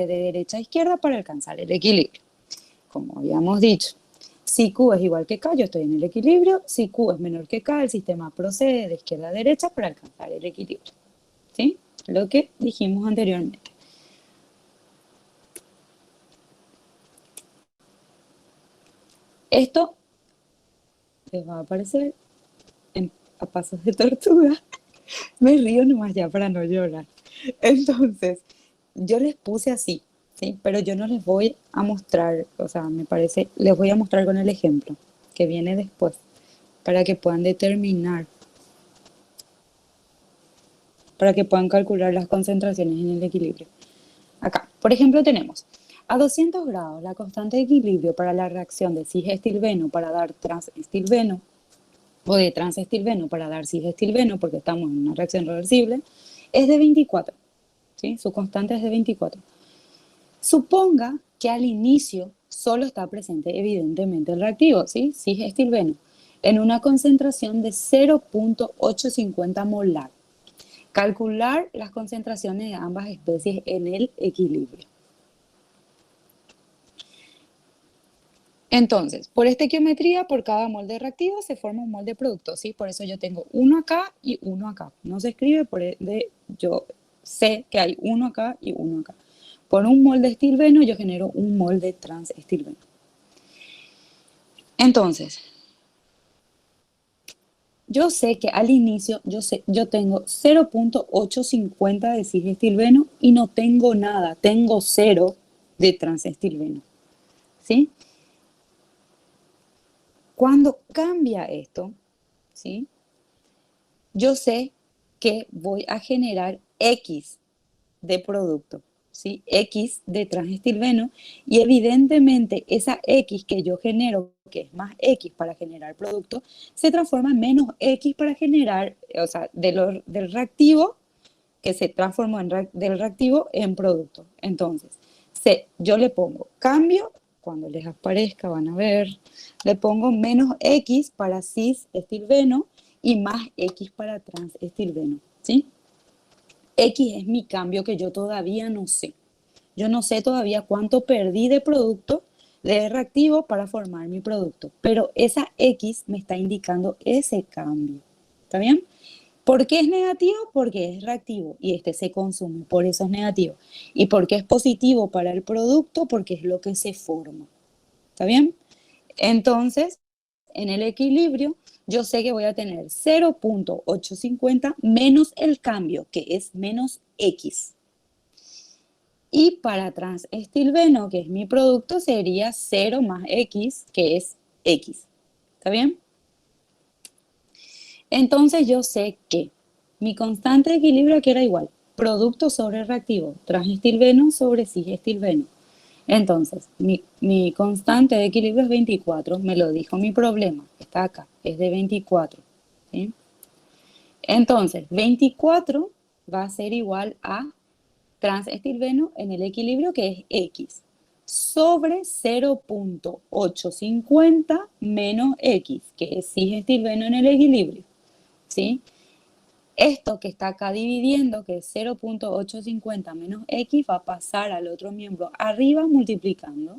derecha a izquierda para alcanzar el equilibrio. Como habíamos dicho, si Q es igual que K, yo estoy en el equilibrio. Si Q es menor que K, el sistema procede de izquierda a derecha para alcanzar el equilibrio. ¿Sí? Lo que dijimos anteriormente. Esto les va a aparecer a pasos de tortuga. Me río nomás ya para no llorar. Entonces, yo les puse así, ¿sí? Pero yo no les voy a mostrar, o sea, me parece, les voy a mostrar con el ejemplo que viene después, para que puedan determinar, para que puedan calcular las concentraciones en el equilibrio. Acá, por ejemplo, tenemos a 200 grados la constante de equilibrio para la reacción de cis-estilbeno para dar transestilbeno, o de transestilbeno para dar cisestilbeno, porque estamos en una reacción reversible, es de 24. ¿Sí? Su constante es de 24. Suponga que al inicio solo está presente evidentemente el reactivo, ¿sí? Cisestilbeno, en una concentración de 0.850 molar. Calcular las concentraciones de ambas especies en el equilibrio. Entonces, por estequiometría, por cada mol de reactivo se forma un mol de producto, ¿sí? Por eso yo tengo uno acá y uno acá. No se escribe, por ende yo sé que hay uno acá y uno acá. Por un mol de estilbeno yo genero un mol de transestilbeno. Entonces, yo sé que al inicio yo tengo 0.850 de cisestilbeno y no tengo nada, tengo 0 de transestilbeno, ¿sí? Cuando cambia esto, ¿sí? Yo sé que voy a generar X de producto, ¿sí? X de transestilbeno, y evidentemente esa X que yo genero, que es más X para generar producto, se transforma en menos X para generar, o sea, del reactivo, que se transformó del reactivo en producto. Entonces, yo le pongo cambio, cuando les aparezca van a ver, le pongo menos X para cis-estilbeno y más X para transestilbeno, ¿sí? X es mi cambio que yo todavía no sé. Yo no sé todavía cuánto perdí de producto, de reactivo para formar mi producto, pero esa X me está indicando ese cambio. ¿Está bien? ¿Por qué es negativo? Porque es reactivo y este se consume, por eso es negativo. ¿Y por qué es positivo para el producto? Porque es lo que se forma. ¿Está bien? Entonces, en el equilibrio, yo sé que voy a tener 0.850 menos el cambio, que es menos X. Y para transestilbeno, que es mi producto, sería 0 más X, que es X. ¿Está bien? Entonces yo sé que mi constante de equilibrio aquí era igual. Producto sobre reactivo, transestilbeno sobre cisestilbeno. Entonces, mi constante de equilibrio es 24, me lo dijo mi problema, está acá, es de 24. ¿Sí? Entonces, 24 va a ser igual a transestilbeno en el equilibrio, que es X, sobre 0.850 menos X, que es cisestilbeno en el equilibrio. ¿Sí? Esto que está acá dividiendo, que es 0.850 menos X, va a pasar al otro miembro arriba multiplicando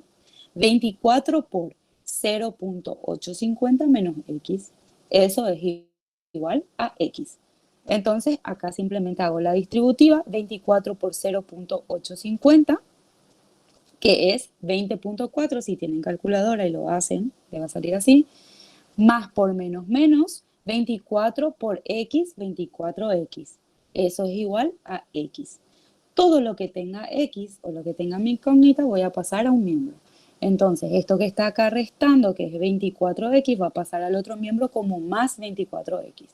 24 por 0.850 menos X. Eso es igual a X. Entonces, acá simplemente hago la distributiva, 24 por 0.850, que es 20.4, si tienen calculadora y lo hacen, le va a salir así, más por menos menos, 24 por X, 24X. Eso es igual a X. Todo lo que tenga X o lo que tenga mi incógnita voy a pasar a un miembro. Entonces, esto que está acá restando, que es 24X, va a pasar al otro miembro como más 24X.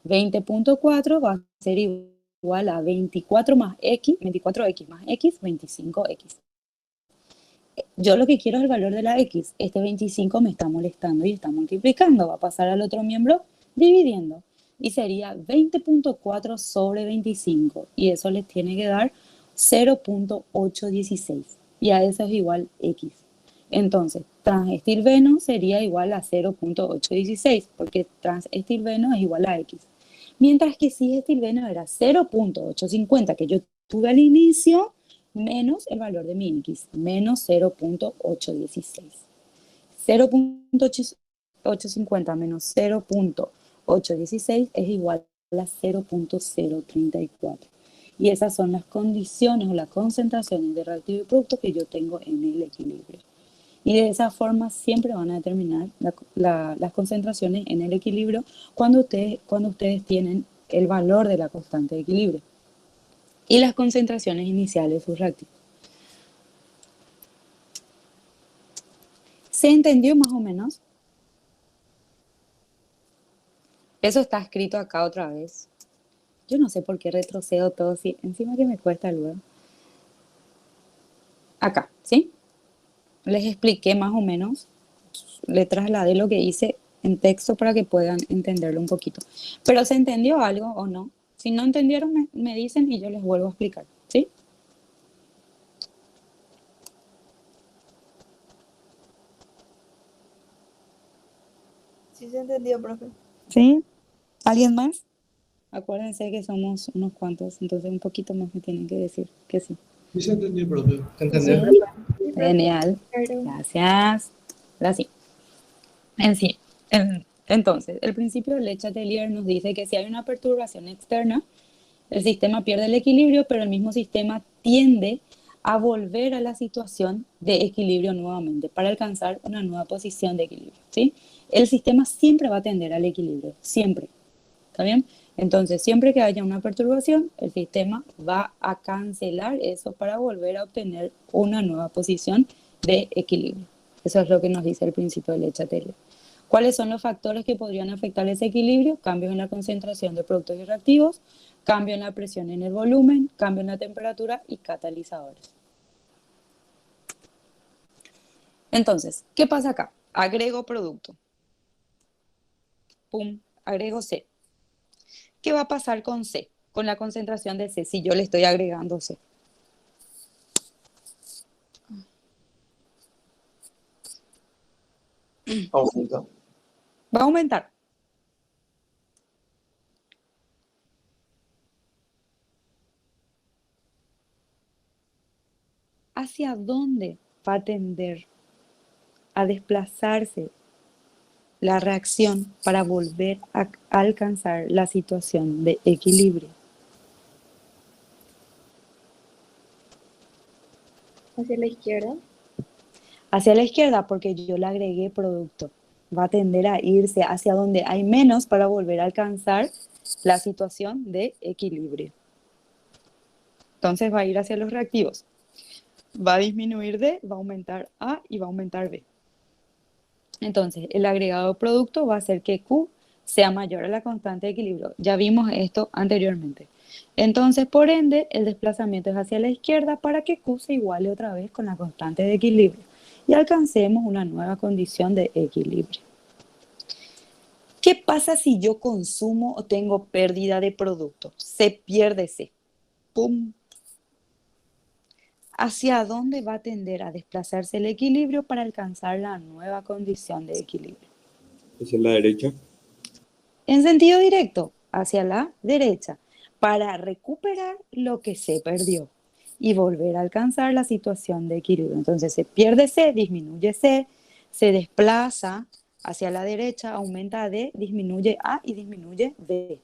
20.4 va a ser igual a 24 más X, 24X más X, 25X. Yo lo que quiero es el valor de la X. Este 25 me está molestando y está multiplicando. Va a pasar al otro miembro dividiendo. Y sería 20.4 sobre 25. Y eso les tiene que dar 0.816. Y a eso es igual X. Entonces, transestilbeno sería igual a 0.816, porque transestilbeno es igual a X. Mientras que cisestilbeno era 0.850, que yo tuve al inicio, menos el valor de mi X, menos 0.816. 0.850 menos 0.816 es igual a 0.034. Y esas son las condiciones o las concentraciones de reactivo y producto que yo tengo en el equilibrio. Y de esa forma siempre van a determinar las concentraciones en el equilibrio cuando ustedes tienen el valor de la constante de equilibrio y las concentraciones iniciales de sus reactivos. ¿Se entendió más o menos? Eso está escrito acá otra vez. Yo no sé por qué retrocedo todo, si encima que me cuesta luego. Acá, ¿sí? Les expliqué más o menos, le trasladé lo que hice en texto para que puedan entenderlo un poquito. Pero ¿se entendió algo o no? Si no entendieron, me dicen y yo les vuelvo a explicar, ¿sí? Sí se entendió, profe. ¿Sí? ¿Alguien más? Acuérdense que somos unos cuantos, entonces un poquito más me tienen que decir que sí. Sí se entendió, profe. ¿Se Sí, entendió? Genial. claro. Gracias. Ahora sí. Entonces, el principio de Le Chatelier nos dice que si hay una perturbación externa, el sistema pierde el equilibrio, pero el mismo sistema tiende a volver a la situación de equilibrio nuevamente para alcanzar una nueva posición de equilibrio, ¿sí? El sistema siempre va a tender al equilibrio, siempre. ¿Está bien? Entonces, siempre que haya una perturbación, el sistema va a cancelar eso para volver a obtener una nueva posición de equilibrio. Eso es lo que nos dice el principio de Le Chatelier. ¿Cuáles son los factores que podrían afectar ese equilibrio? Cambios en la concentración de productos y reactivos, cambio en la presión en el volumen, cambio en la temperatura y catalizadores. Entonces, ¿qué pasa acá? Agrego producto. Pum, agrego C. ¿Qué va a pasar con C? Con la concentración de C, si yo le estoy agregando C. Aumenta. Va a aumentar. ¿Hacia dónde va a tender a desplazarse la reacción para volver a alcanzar la situación de equilibrio? Hacia la izquierda. Hacia la izquierda porque yo le agregué producto. Va a tender a irse hacia donde hay menos para volver a alcanzar la situación de equilibrio. Entonces va a ir hacia los reactivos. Va a disminuir D, va a aumentar A y va a aumentar B. Entonces, el agregado producto va a hacer que Q sea mayor a la constante de equilibrio. Ya vimos esto anteriormente. Entonces, por ende, el desplazamiento es hacia la izquierda para que Q se iguale otra vez con la constante de equilibrio y alcancemos una nueva condición de equilibrio. ¿Qué pasa si yo consumo o tengo pérdida de producto? Se pierde C. ¡Pum! ¿Hacia dónde va a tender a desplazarse el equilibrio para alcanzar la nueva condición de equilibrio? Hacia la derecha. En sentido directo, hacia la derecha, para recuperar lo que se perdió y volver a alcanzar la situación de equilibrio. Entonces se pierde C, disminuye C, se desplaza hacia la derecha, aumenta D, disminuye A y disminuye D.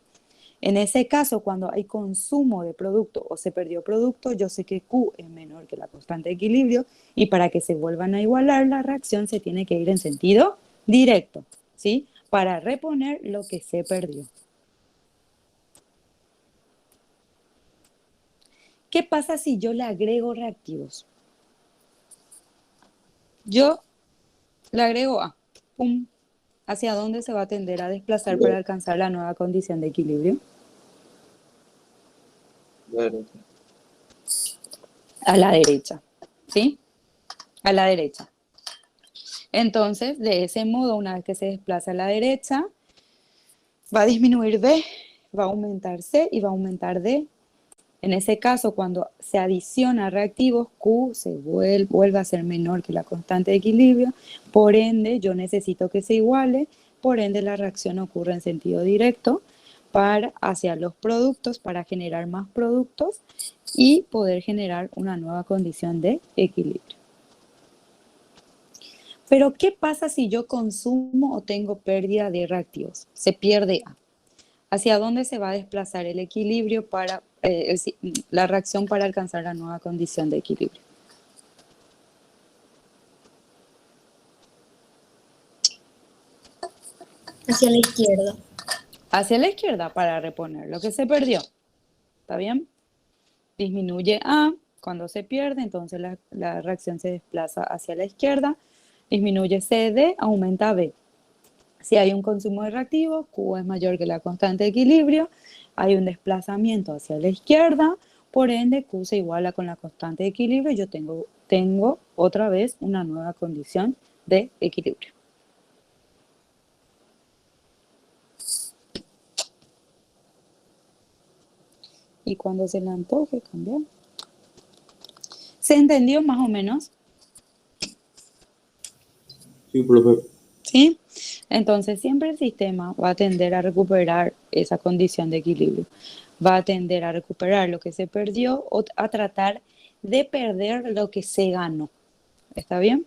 En ese caso, cuando hay consumo de producto o se perdió producto, yo sé que Q es menor que la constante de equilibrio y para que se vuelvan a igualar, la reacción se tiene que ir en sentido directo, ¿sí? Para reponer lo que se perdió. ¿Qué pasa si yo le agrego reactivos? Yo le agrego A. ¡Pum! ¿Hacia dónde se va a tender a desplazar para alcanzar la nueva condición de equilibrio? A la derecha, ¿sí? A la derecha. Entonces, de ese modo, una vez que se desplaza a la derecha, va a disminuir B, va a aumentar C y va a aumentar D. En ese caso, cuando se adiciona reactivos, Q se vuelve a ser menor que la constante de equilibrio, por ende, yo necesito que se iguale, por ende, la reacción ocurre en sentido directo hacia los productos para generar más productos y poder generar una nueva condición de equilibrio. Pero, ¿qué pasa si yo consumo o tengo pérdida de reactivos? Se pierde A. ¿Hacia dónde se va a desplazar el equilibrio para la reacción para alcanzar la nueva condición de equilibrio? Hacia la izquierda. Hacia la izquierda para reponer lo que se perdió. ¿Está bien? Disminuye A cuando se pierde, entonces la reacción se desplaza hacia la izquierda. Disminuye C, D, aumenta B. Si hay un consumo de reactivos, Q es mayor que la constante de equilibrio, hay un desplazamiento hacia la izquierda, por ende Q se iguala con la constante de equilibrio y yo tengo otra vez una nueva condición de equilibrio. Y cuando se le antoje cambiar. ¿Se entendió más o menos? Sí, profe. ¿Sí? Entonces siempre el sistema va a tender a recuperar esa condición de equilibrio. Va a tender a recuperar lo que se perdió o a tratar de perder lo que se ganó. ¿Está bien?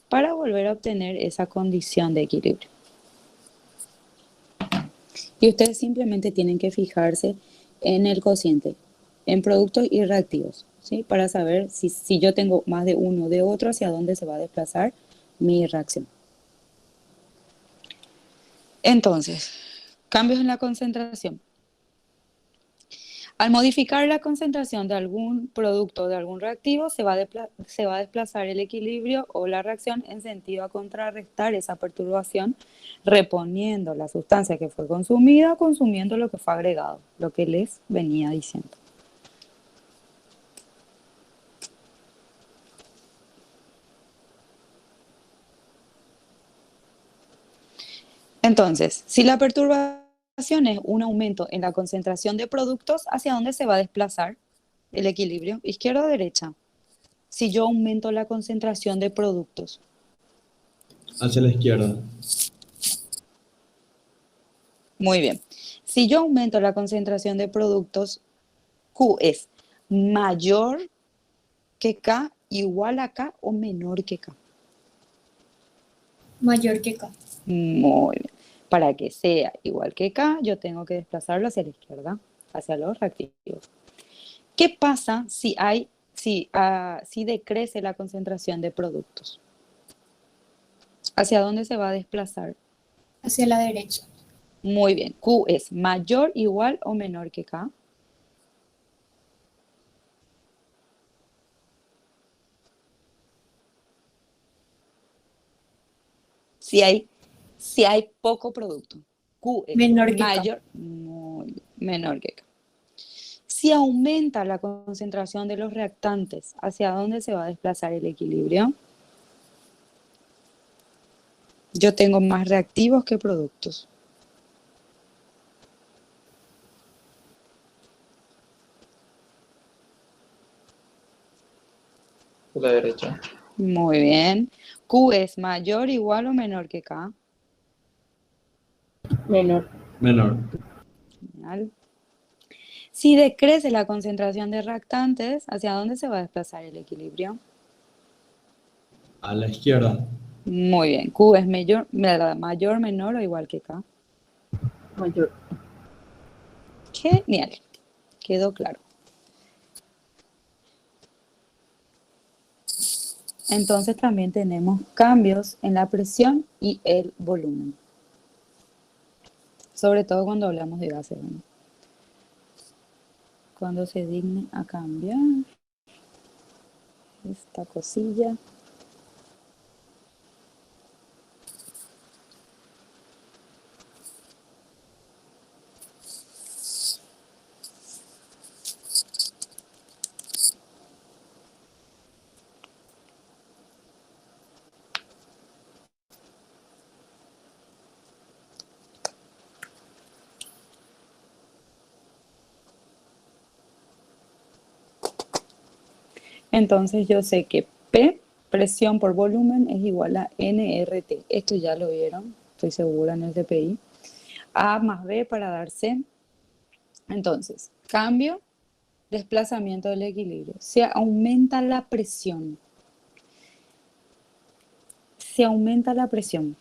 Para volver a obtener esa condición de equilibrio. Y ustedes simplemente tienen que fijarse en el cociente, en productos y reactivos, ¿sí? Para saber si yo tengo más de uno o de otro, hacia dónde se va a desplazar mi reacción. Entonces, cambios en la concentración. Al modificar la concentración de algún producto o de algún reactivo, se va a desplazar el equilibrio o la reacción en sentido a contrarrestar esa perturbación, reponiendo la sustancia que fue consumida, consumiendo lo que fue agregado, lo que les venía diciendo. Entonces, si la perturbación es un aumento en la concentración de productos, ¿hacia dónde se va a desplazar el equilibrio? ¿Izquierda o derecha? Si yo aumento la concentración de productos. Hacia la izquierda. Muy bien. Si yo aumento la concentración de productos, Q es mayor que K, igual a K o menor que K. Mayor que K. Muy bien. Para que sea igual que K, yo tengo que desplazarlo hacia la izquierda, hacia los reactivos. ¿Qué pasa si decrece la concentración de productos? ¿Hacia dónde se va a desplazar? Hacia la derecha. Muy bien. Q es mayor, igual o menor que K. Si hay poco producto. Q es Menor que K. mayor, muy bien, menor que K. Si aumenta la concentración de los reactantes, ¿hacia dónde se va a desplazar el equilibrio? Yo tengo más reactivos que productos. A la derecha. Muy bien. Q es mayor, igual o menor que K. Menor. Menor. Genial. Si decrece la concentración de reactantes, ¿hacia dónde se va a desplazar el equilibrio? A la izquierda. Muy bien. Q es mayor, menor o igual que K. Mayor. Genial. Quedó claro. Entonces también tenemos cambios en la presión y el volumen. Sobre todo cuando hablamos de gases, ¿no? Cuando se digne a cambiar esta cosilla. Entonces yo sé que P, presión por volumen, es igual a nRT. Esto ya lo vieron, estoy segura en el DPI. A más B para dar C. Entonces, cambio, desplazamiento del equilibrio. Se aumenta la presión. Se aumenta la presión.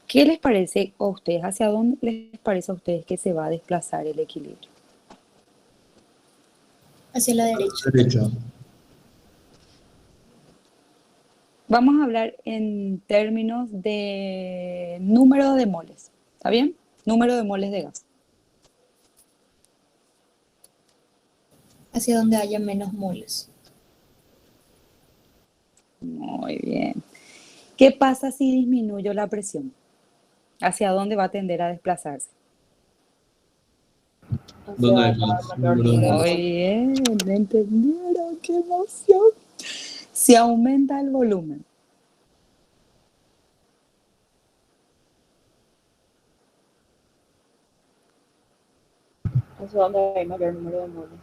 ¿Qué les parece a ustedes? ¿Hacia dónde les parece a ustedes que se va a desplazar el equilibrio? Hacia la derecha. Derecha. Vamos a hablar en términos de número de moles. ¿Está bien? Número de moles de gas. Hacia donde haya menos moles. Muy bien. ¿Qué pasa si disminuyo la presión? ¿Hacia dónde va a tender a desplazarse? ¿Dónde hay Hacia la más mayor número de de Muy moles? bien, ¿me entendieron? ¡Qué emoción! Si aumenta el volumen. hacia donde hay mayor número de moles.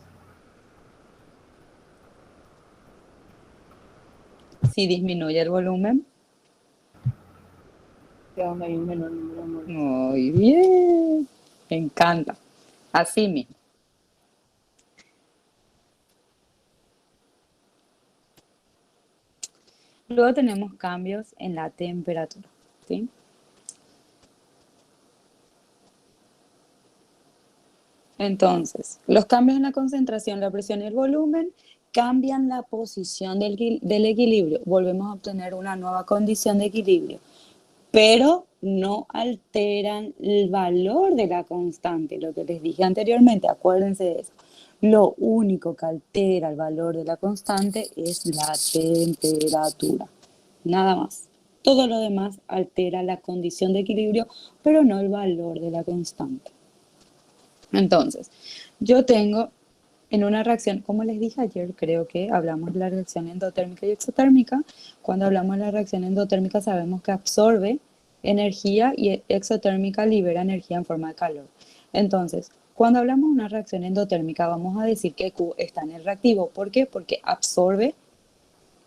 Si disminuye el volumen. Hacia donde hay un menor número de moles. Muy bien. Me encanta. Así mismo. Luego tenemos cambios en la temperatura, ¿sí? Entonces, los cambios en la concentración, la presión y el volumen cambian la posición del equilibrio. Volvemos a obtener una nueva condición de equilibrio, pero no alteran el valor de la constante. Lo que les dije anteriormente, acuérdense de eso. Lo único que altera el valor de la constante es la temperatura. Nada más. Todo lo demás altera la condición de equilibrio, pero no el valor de la constante. Entonces, yo tengo en una reacción, como les dije ayer, creo que hablamos de la reacción endotérmica y exotérmica. Cuando hablamos de la reacción endotérmica sabemos que absorbe energía y exotérmica libera energía en forma de calor. Entonces, cuando hablamos de una reacción endotérmica vamos a decir que Q está en el reactivo. ¿Por qué? Porque absorbe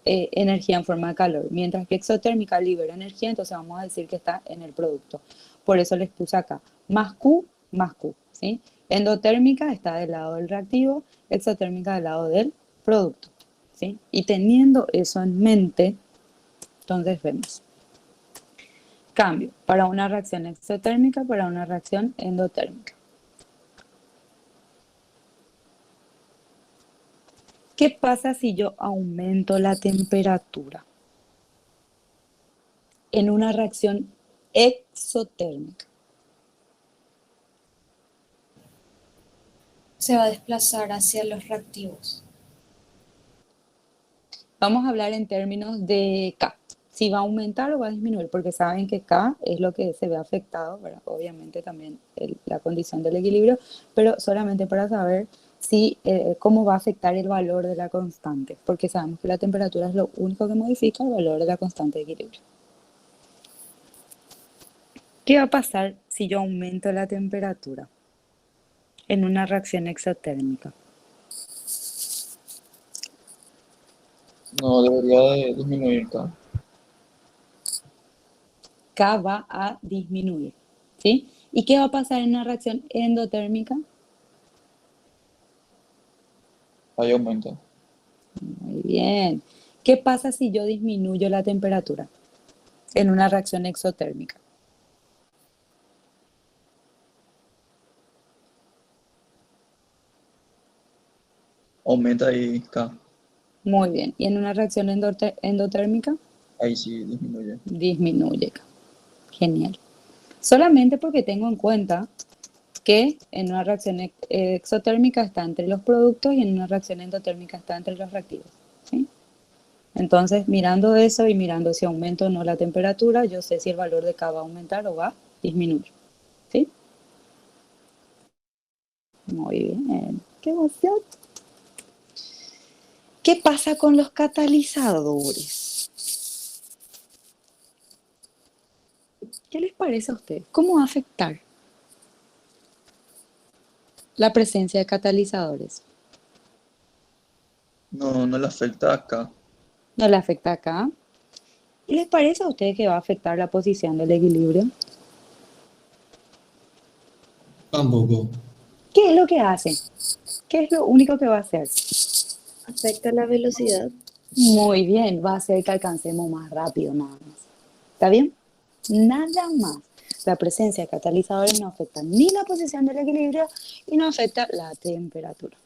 energía en forma de calor, mientras que exotérmica libera energía, entonces vamos a decir que está en el producto. Por eso les puse acá, más Q, ¿sí? Endotérmica está del lado del reactivo, exotérmica del lado del producto, ¿sí? Y teniendo eso en mente, entonces vemos. Cambio para una reacción exotérmica, para una reacción endotérmica. ¿Qué pasa si yo aumento la temperatura en una reacción exotérmica? Se va a desplazar hacia los reactivos. Vamos a hablar en términos de K. Si va a aumentar o va a disminuir, porque saben que K es lo que se ve afectado, ¿verdad? Obviamente también la condición del equilibrio, pero solamente para saber si, cómo va a afectar el valor de la constante, porque sabemos que la temperatura es lo único que modifica el valor de la constante de equilibrio. ¿Qué va a pasar si yo aumento la temperatura en una reacción exotérmica? No, debería de disminuir acá. K va a disminuir, ¿sí? ¿Y qué va a pasar en una reacción endotérmica? Ahí aumenta. Muy bien. ¿Qué pasa si yo disminuyo la temperatura en una reacción exotérmica? Aumenta ahí K. Muy bien. ¿Y en una reacción endotérmica? Ahí sí disminuye. Disminuye K. Genial. Solamente porque tengo en cuenta que en una reacción exotérmica está entre los productos y en una reacción endotérmica está entre los reactivos, ¿sí? Entonces, mirando eso y mirando si aumento o no la temperatura, yo sé si el valor de K va a aumentar o va a disminuir, ¿sí? Muy bien. ¡Qué emoción! ¿Qué pasa con los catalizadores? ¿Qué les parece a ustedes? ¿Cómo va a afectar la presencia de catalizadores? No, no le afecta acá. ¿No le afecta acá? ¿Y les parece a ustedes que va a afectar la posición del equilibrio? Tampoco. ¿Qué es lo que hace? ¿Qué es lo único que va a hacer? Afecta la velocidad. Muy bien, va a hacer que alcancemos más rápido nada más. ¿Está bien? Nada más. La presencia de catalizadores no afecta ni la posición del equilibrio y no afecta la temperatura.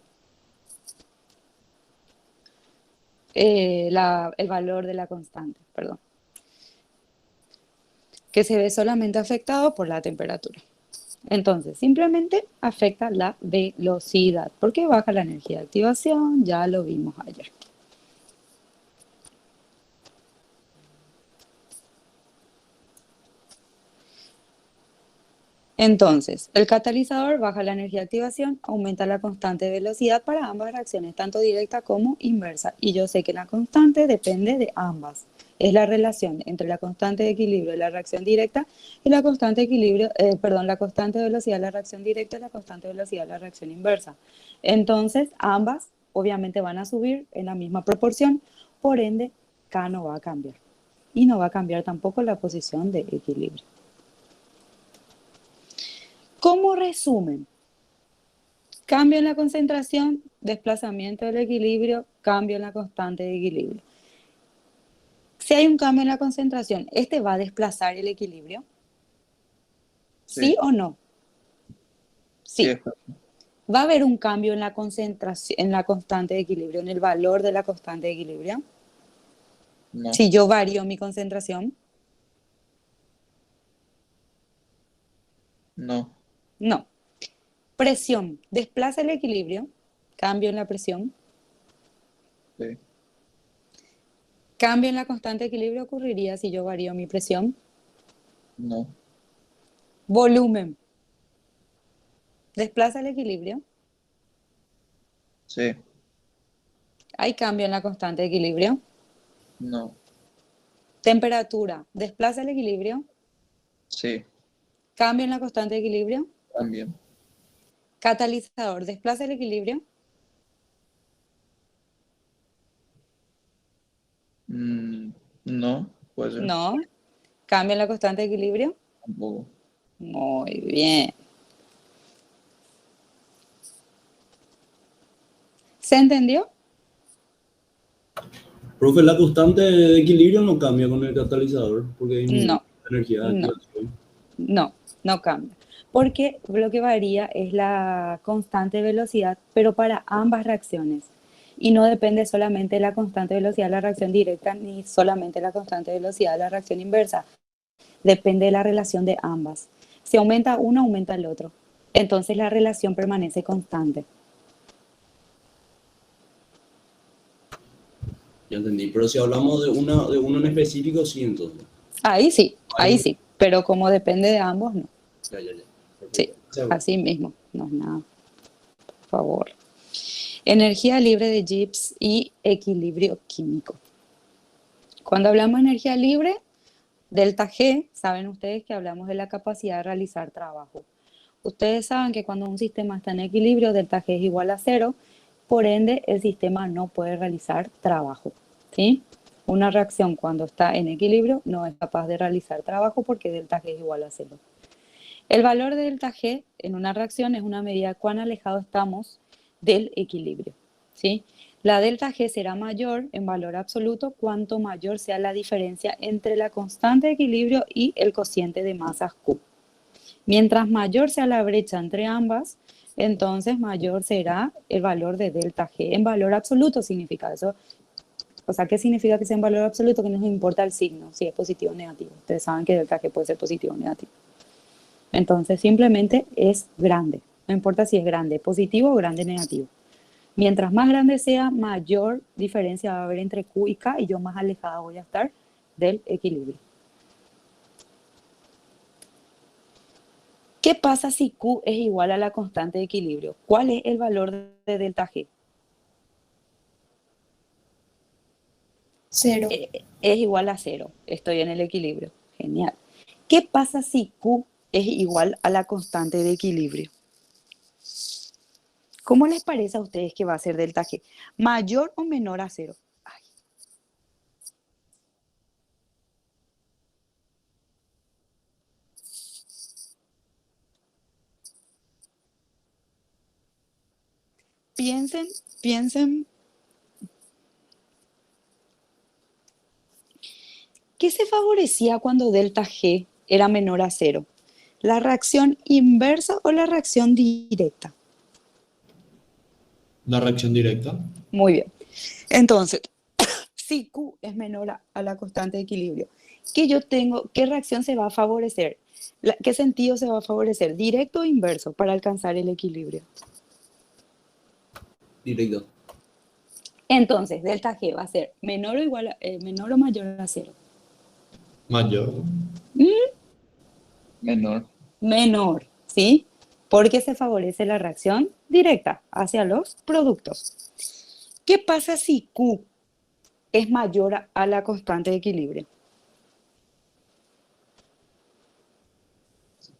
El valor de la constante, perdón. Que se ve solamente afectado por la temperatura. Entonces, simplemente afecta la velocidad, porque baja la energía de activación, ya lo vimos ayer. Entonces, el catalizador baja la energía de activación, aumenta la constante de velocidad para ambas reacciones, tanto directa como inversa. Y yo sé que la constante depende de ambas. Es la relación entre la constante de equilibrio de la reacción directa y la constante de equilibrio, la constante de velocidad de la reacción directa y la constante de velocidad de la reacción inversa. Entonces, ambas obviamente van a subir en la misma proporción, por ende, K no va a cambiar. Y no va a cambiar tampoco la posición de equilibrio. Como resumen, cambio en la concentración, desplazamiento del equilibrio, cambio en la constante de equilibrio. Si hay un cambio en la concentración, ¿este va a desplazar el equilibrio? ¿Sí o no? Sí. ¿Va a haber un cambio en la concentración, en la constante de equilibrio, en el valor de la constante de equilibrio? No. Si yo varío mi concentración. No. No. Presión, desplaza el equilibrio, cambio en la presión. Sí. Cambio en la constante de equilibrio ocurriría si yo varío mi presión. No. Volumen, desplaza el equilibrio. Sí. Hay cambio en la constante de equilibrio. No. Temperatura, desplaza el equilibrio. Sí. Cambio en la constante de equilibrio. También. Catalizador, desplaza el equilibrio. No, puede ser. No. Cambio en la constante de equilibrio. Tampoco. Muy bien. ¿Se entendió? Profe, la constante de equilibrio no cambia con el catalizador, porque No. energía de No. activación. No cambia. Porque lo que varía es la constante de velocidad, pero para ambas reacciones. Y no depende solamente de la constante de velocidad de la reacción directa, ni solamente la constante de velocidad de la reacción inversa. Depende de la relación de ambas. Si aumenta uno, aumenta el otro. Entonces la relación permanece constante. Ya entendí. Pero si hablamos de uno en específico, sí, entonces. Ahí sí. Pero como depende de ambos, no. Ya. Sí, Perfecto. O sea, así mismo. No es nada. Por favor. Energía libre de Gibbs y equilibrio químico. Cuando hablamos de energía libre, delta G, saben ustedes que hablamos de la capacidad de realizar trabajo. Ustedes saben que cuando un sistema está en equilibrio, delta G es igual a cero, por ende el sistema no puede realizar trabajo, ¿sí? Una reacción cuando está en equilibrio no es capaz de realizar trabajo porque delta G es igual a cero. El valor de delta G en una reacción es una medida de cuán alejado estamos del equilibrio, ¿sí? La delta G será mayor en valor absoluto cuanto mayor sea la diferencia entre la constante de equilibrio y el cociente de masas Q. Mientras mayor sea la brecha entre ambas, entonces mayor será el valor de delta G. En valor absoluto significa eso. O sea, ¿qué significa que sea en valor absoluto? Que no nos importa el signo, si es positivo o negativo. Ustedes saben que delta G puede ser positivo o negativo. Entonces simplemente es grande. No importa si es grande positivo o grande negativo. Mientras más grande sea, mayor diferencia va a haber entre Q y K y yo más alejada voy a estar del equilibrio. ¿Qué pasa si Q es igual a la constante de equilibrio? ¿Cuál es el valor de delta G? 0. Es igual a 0. Estoy en el equilibrio. Genial. ¿Qué pasa si Q es igual a la constante de equilibrio? ¿Cómo les parece a ustedes que va a ser delta G? ¿Mayor o menor a 0? Ay. Piensen. ¿Qué se favorecía cuando delta G era menor a 0? ¿La reacción inversa o la reacción directa? La reacción directa. Muy bien. Entonces, si Q es menor a la constante de equilibrio, ¿qué reacción se va a favorecer? ¿Qué sentido se va a favorecer? ¿Directo o inverso para alcanzar el equilibrio? directo. Entonces, delta G va a ser menor o mayor a 0. Mayor. Menor. Menor, ¿sí? Porque se favorece la reacción directa hacia los productos. ¿Qué pasa si Q es mayor a la constante de equilibrio?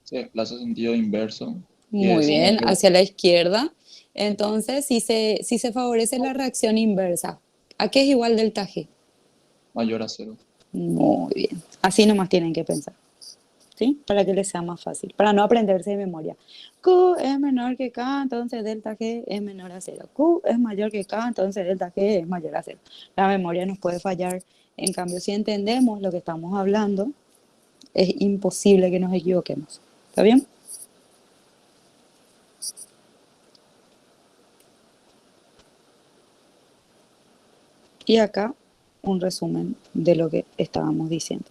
Se desplaza sentido inverso. Y Muy es bien, mayor, hacia la izquierda. Entonces, si se favorece la reacción inversa, ¿a qué es igual delta G? mayor a 0. Muy bien. Así nomás tienen que pensar, ¿sí? Para que les sea más fácil, para no aprenderse de memoria. Q es menor que K, entonces delta G es menor a 0. Q es mayor que K, entonces delta G es mayor a 0. La memoria nos puede fallar. En cambio, si entendemos lo que estamos hablando, es imposible que nos equivoquemos. ¿Está bien? Y acá un resumen de lo que estábamos diciendo.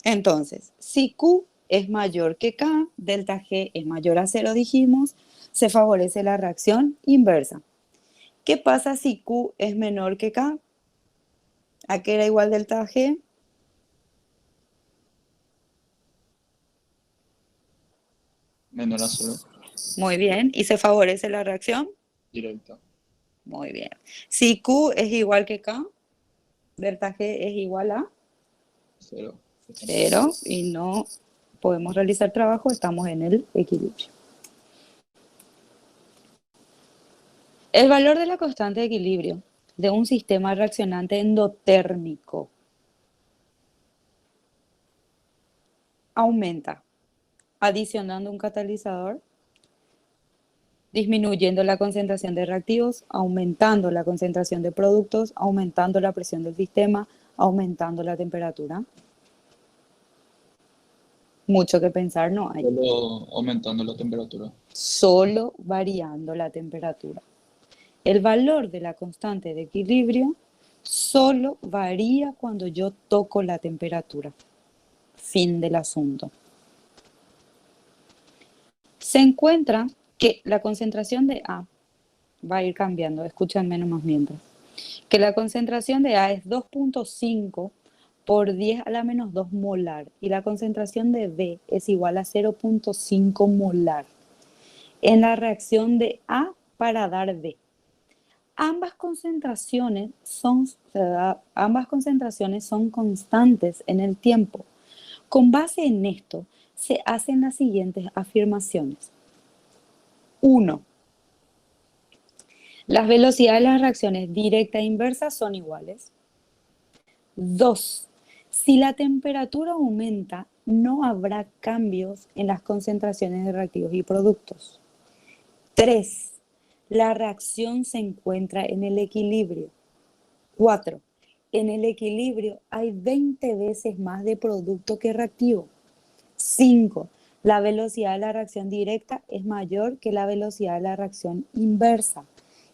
Entonces, si Q es mayor que K, delta G es mayor a 0, dijimos, se favorece la reacción inversa. ¿Qué pasa si Q es menor que K? ¿A qué era igual delta G? Menor a 0. Muy bien. ¿Y se favorece la reacción? Directa. Muy bien. Si Q es igual que K, delta G es igual a 0. 0 y no podemos realizar trabajo, estamos en el equilibrio. El valor de la constante de equilibrio de un sistema reaccionante endotérmico aumenta adicionando un catalizador, disminuyendo la concentración de reactivos, aumentando la concentración de productos, aumentando la presión del sistema, aumentando la temperatura. Mucho que pensar no hay. Solo aumentando la temperatura. Solo variando la temperatura. El valor de la constante de equilibrio solo varía cuando yo toco la temperatura. Fin del asunto. Se encuentra que la concentración de A va a ir cambiando, escúchanme nomás mientras, que la concentración de A es 2.5 por 10 a la menos 2 molar y la concentración de B es igual a 0.5 molar en la reacción de A para dar B. Ambas concentraciones son constantes en el tiempo. Con base en esto, se hacen las siguientes afirmaciones. 1. Las velocidades de las reacciones directa e inversa son iguales. 2. Si la temperatura aumenta, no habrá cambios en las concentraciones de reactivos y productos. 3. La reacción se encuentra en el equilibrio. 4. En el equilibrio hay 20 veces más de producto que reactivo. 5. La velocidad de la reacción directa es mayor que la velocidad de la reacción inversa.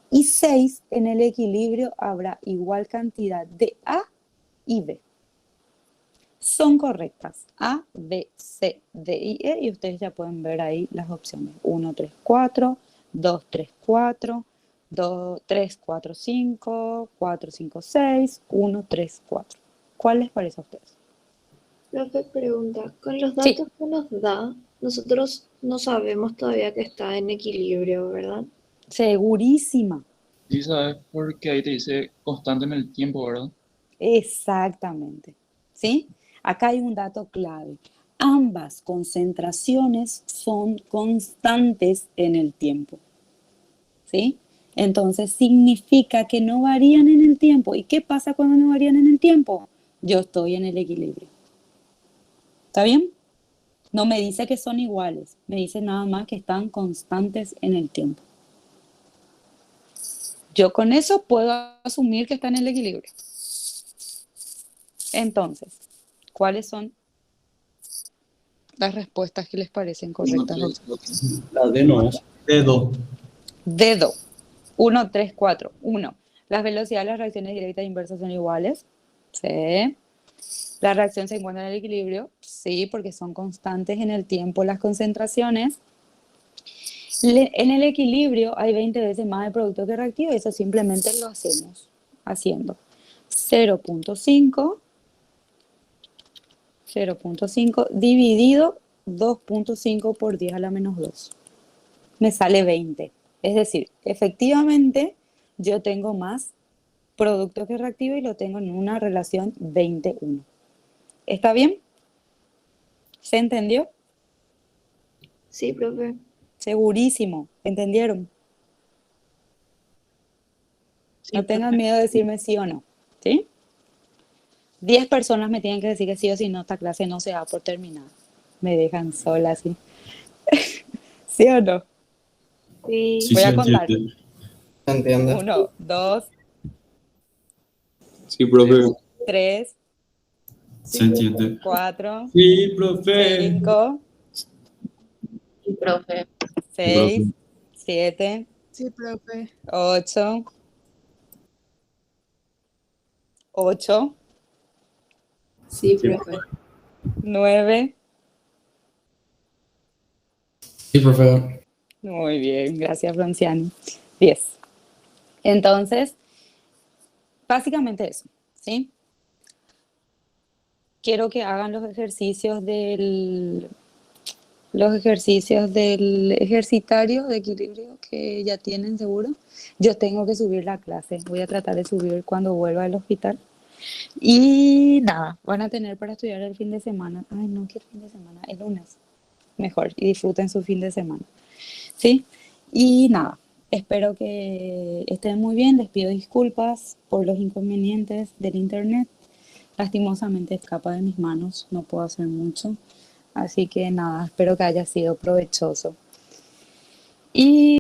Y 6. En el equilibrio habrá igual cantidad de A y B. Son correctas A, B, C, D y E. Y ustedes ya pueden ver ahí las opciones. 1, 3, 4, 2, 3, 4, 3, 4, 5, 4, 5, 6, 1, 3, 4. ¿Cuál les parece a ustedes? Profe, pregunta, con los datos que nos da, nosotros no sabemos todavía que está en equilibrio, ¿verdad? Segurísima. Sí, ¿sabes? Porque ahí te dice constante en el tiempo, ¿verdad? Exactamente. ¿Sí? Acá hay un dato clave. Ambas concentraciones son constantes en el tiempo. ¿Sí? Entonces significa que no varían en el tiempo. ¿Y qué pasa cuando no varían en el tiempo? Yo estoy en el equilibrio. ¿Está bien? No me dice que son iguales, me dice nada más que están constantes en el tiempo. Yo con eso puedo asumir que están en el equilibrio. Entonces, ¿cuáles son las respuestas que les parecen correctas? La D no es. Dedo. Dedo. 1, 3, 4. 1. Las velocidades de las reacciones directas e inversas son iguales. Sí. La reacción se encuentra en el equilibrio. Sí, porque son constantes en el tiempo las concentraciones. En el equilibrio hay 20 veces más de producto que reactivo. Eso simplemente lo hacemos haciendo 0.5 dividido 2.5 por 10 a la menos 2. Me sale 20. Es decir, efectivamente yo tengo más producto que reactivo y lo tengo en una relación 20:1. ¿Está bien? ¿Se entendió? Sí, profe. Segurísimo. ¿Entendieron? Sí, No tengan profe. miedo de decirme sí o no. ¿Sí? 10 personas me tienen que decir que sí o si no, esta clase no se da por terminada. Me dejan sola así. ¿Sí o no? Sí. Sí, Voy se a contar. entiende. ¿Se entiende? 1, 2, Sí, profe. 3, Se entiende. 4, Sí, profe. 5, Sí, profe. 6, 7, Sí, profe. 8, 8, Sí, profe. 9. Sí, profe. Muy bien, gracias, Franciani. 10. Entonces, básicamente eso, ¿sí? Quiero que hagan los ejercicios del ejercitario de equilibrio que ya tienen seguro. Yo tengo que subir la clase, voy a tratar de subir cuando vuelva al hospital. Y nada, van a tener para estudiar el fin de semana. Ay, no, ¿qué fin de semana? El lunes. Mejor, y disfruten su fin de semana. ¿Sí? Y nada, espero que estén muy bien. Les pido disculpas por los inconvenientes del internet. Lastimosamente escapa de mis manos, no puedo hacer mucho. Así que nada, espero que haya sido provechoso. Y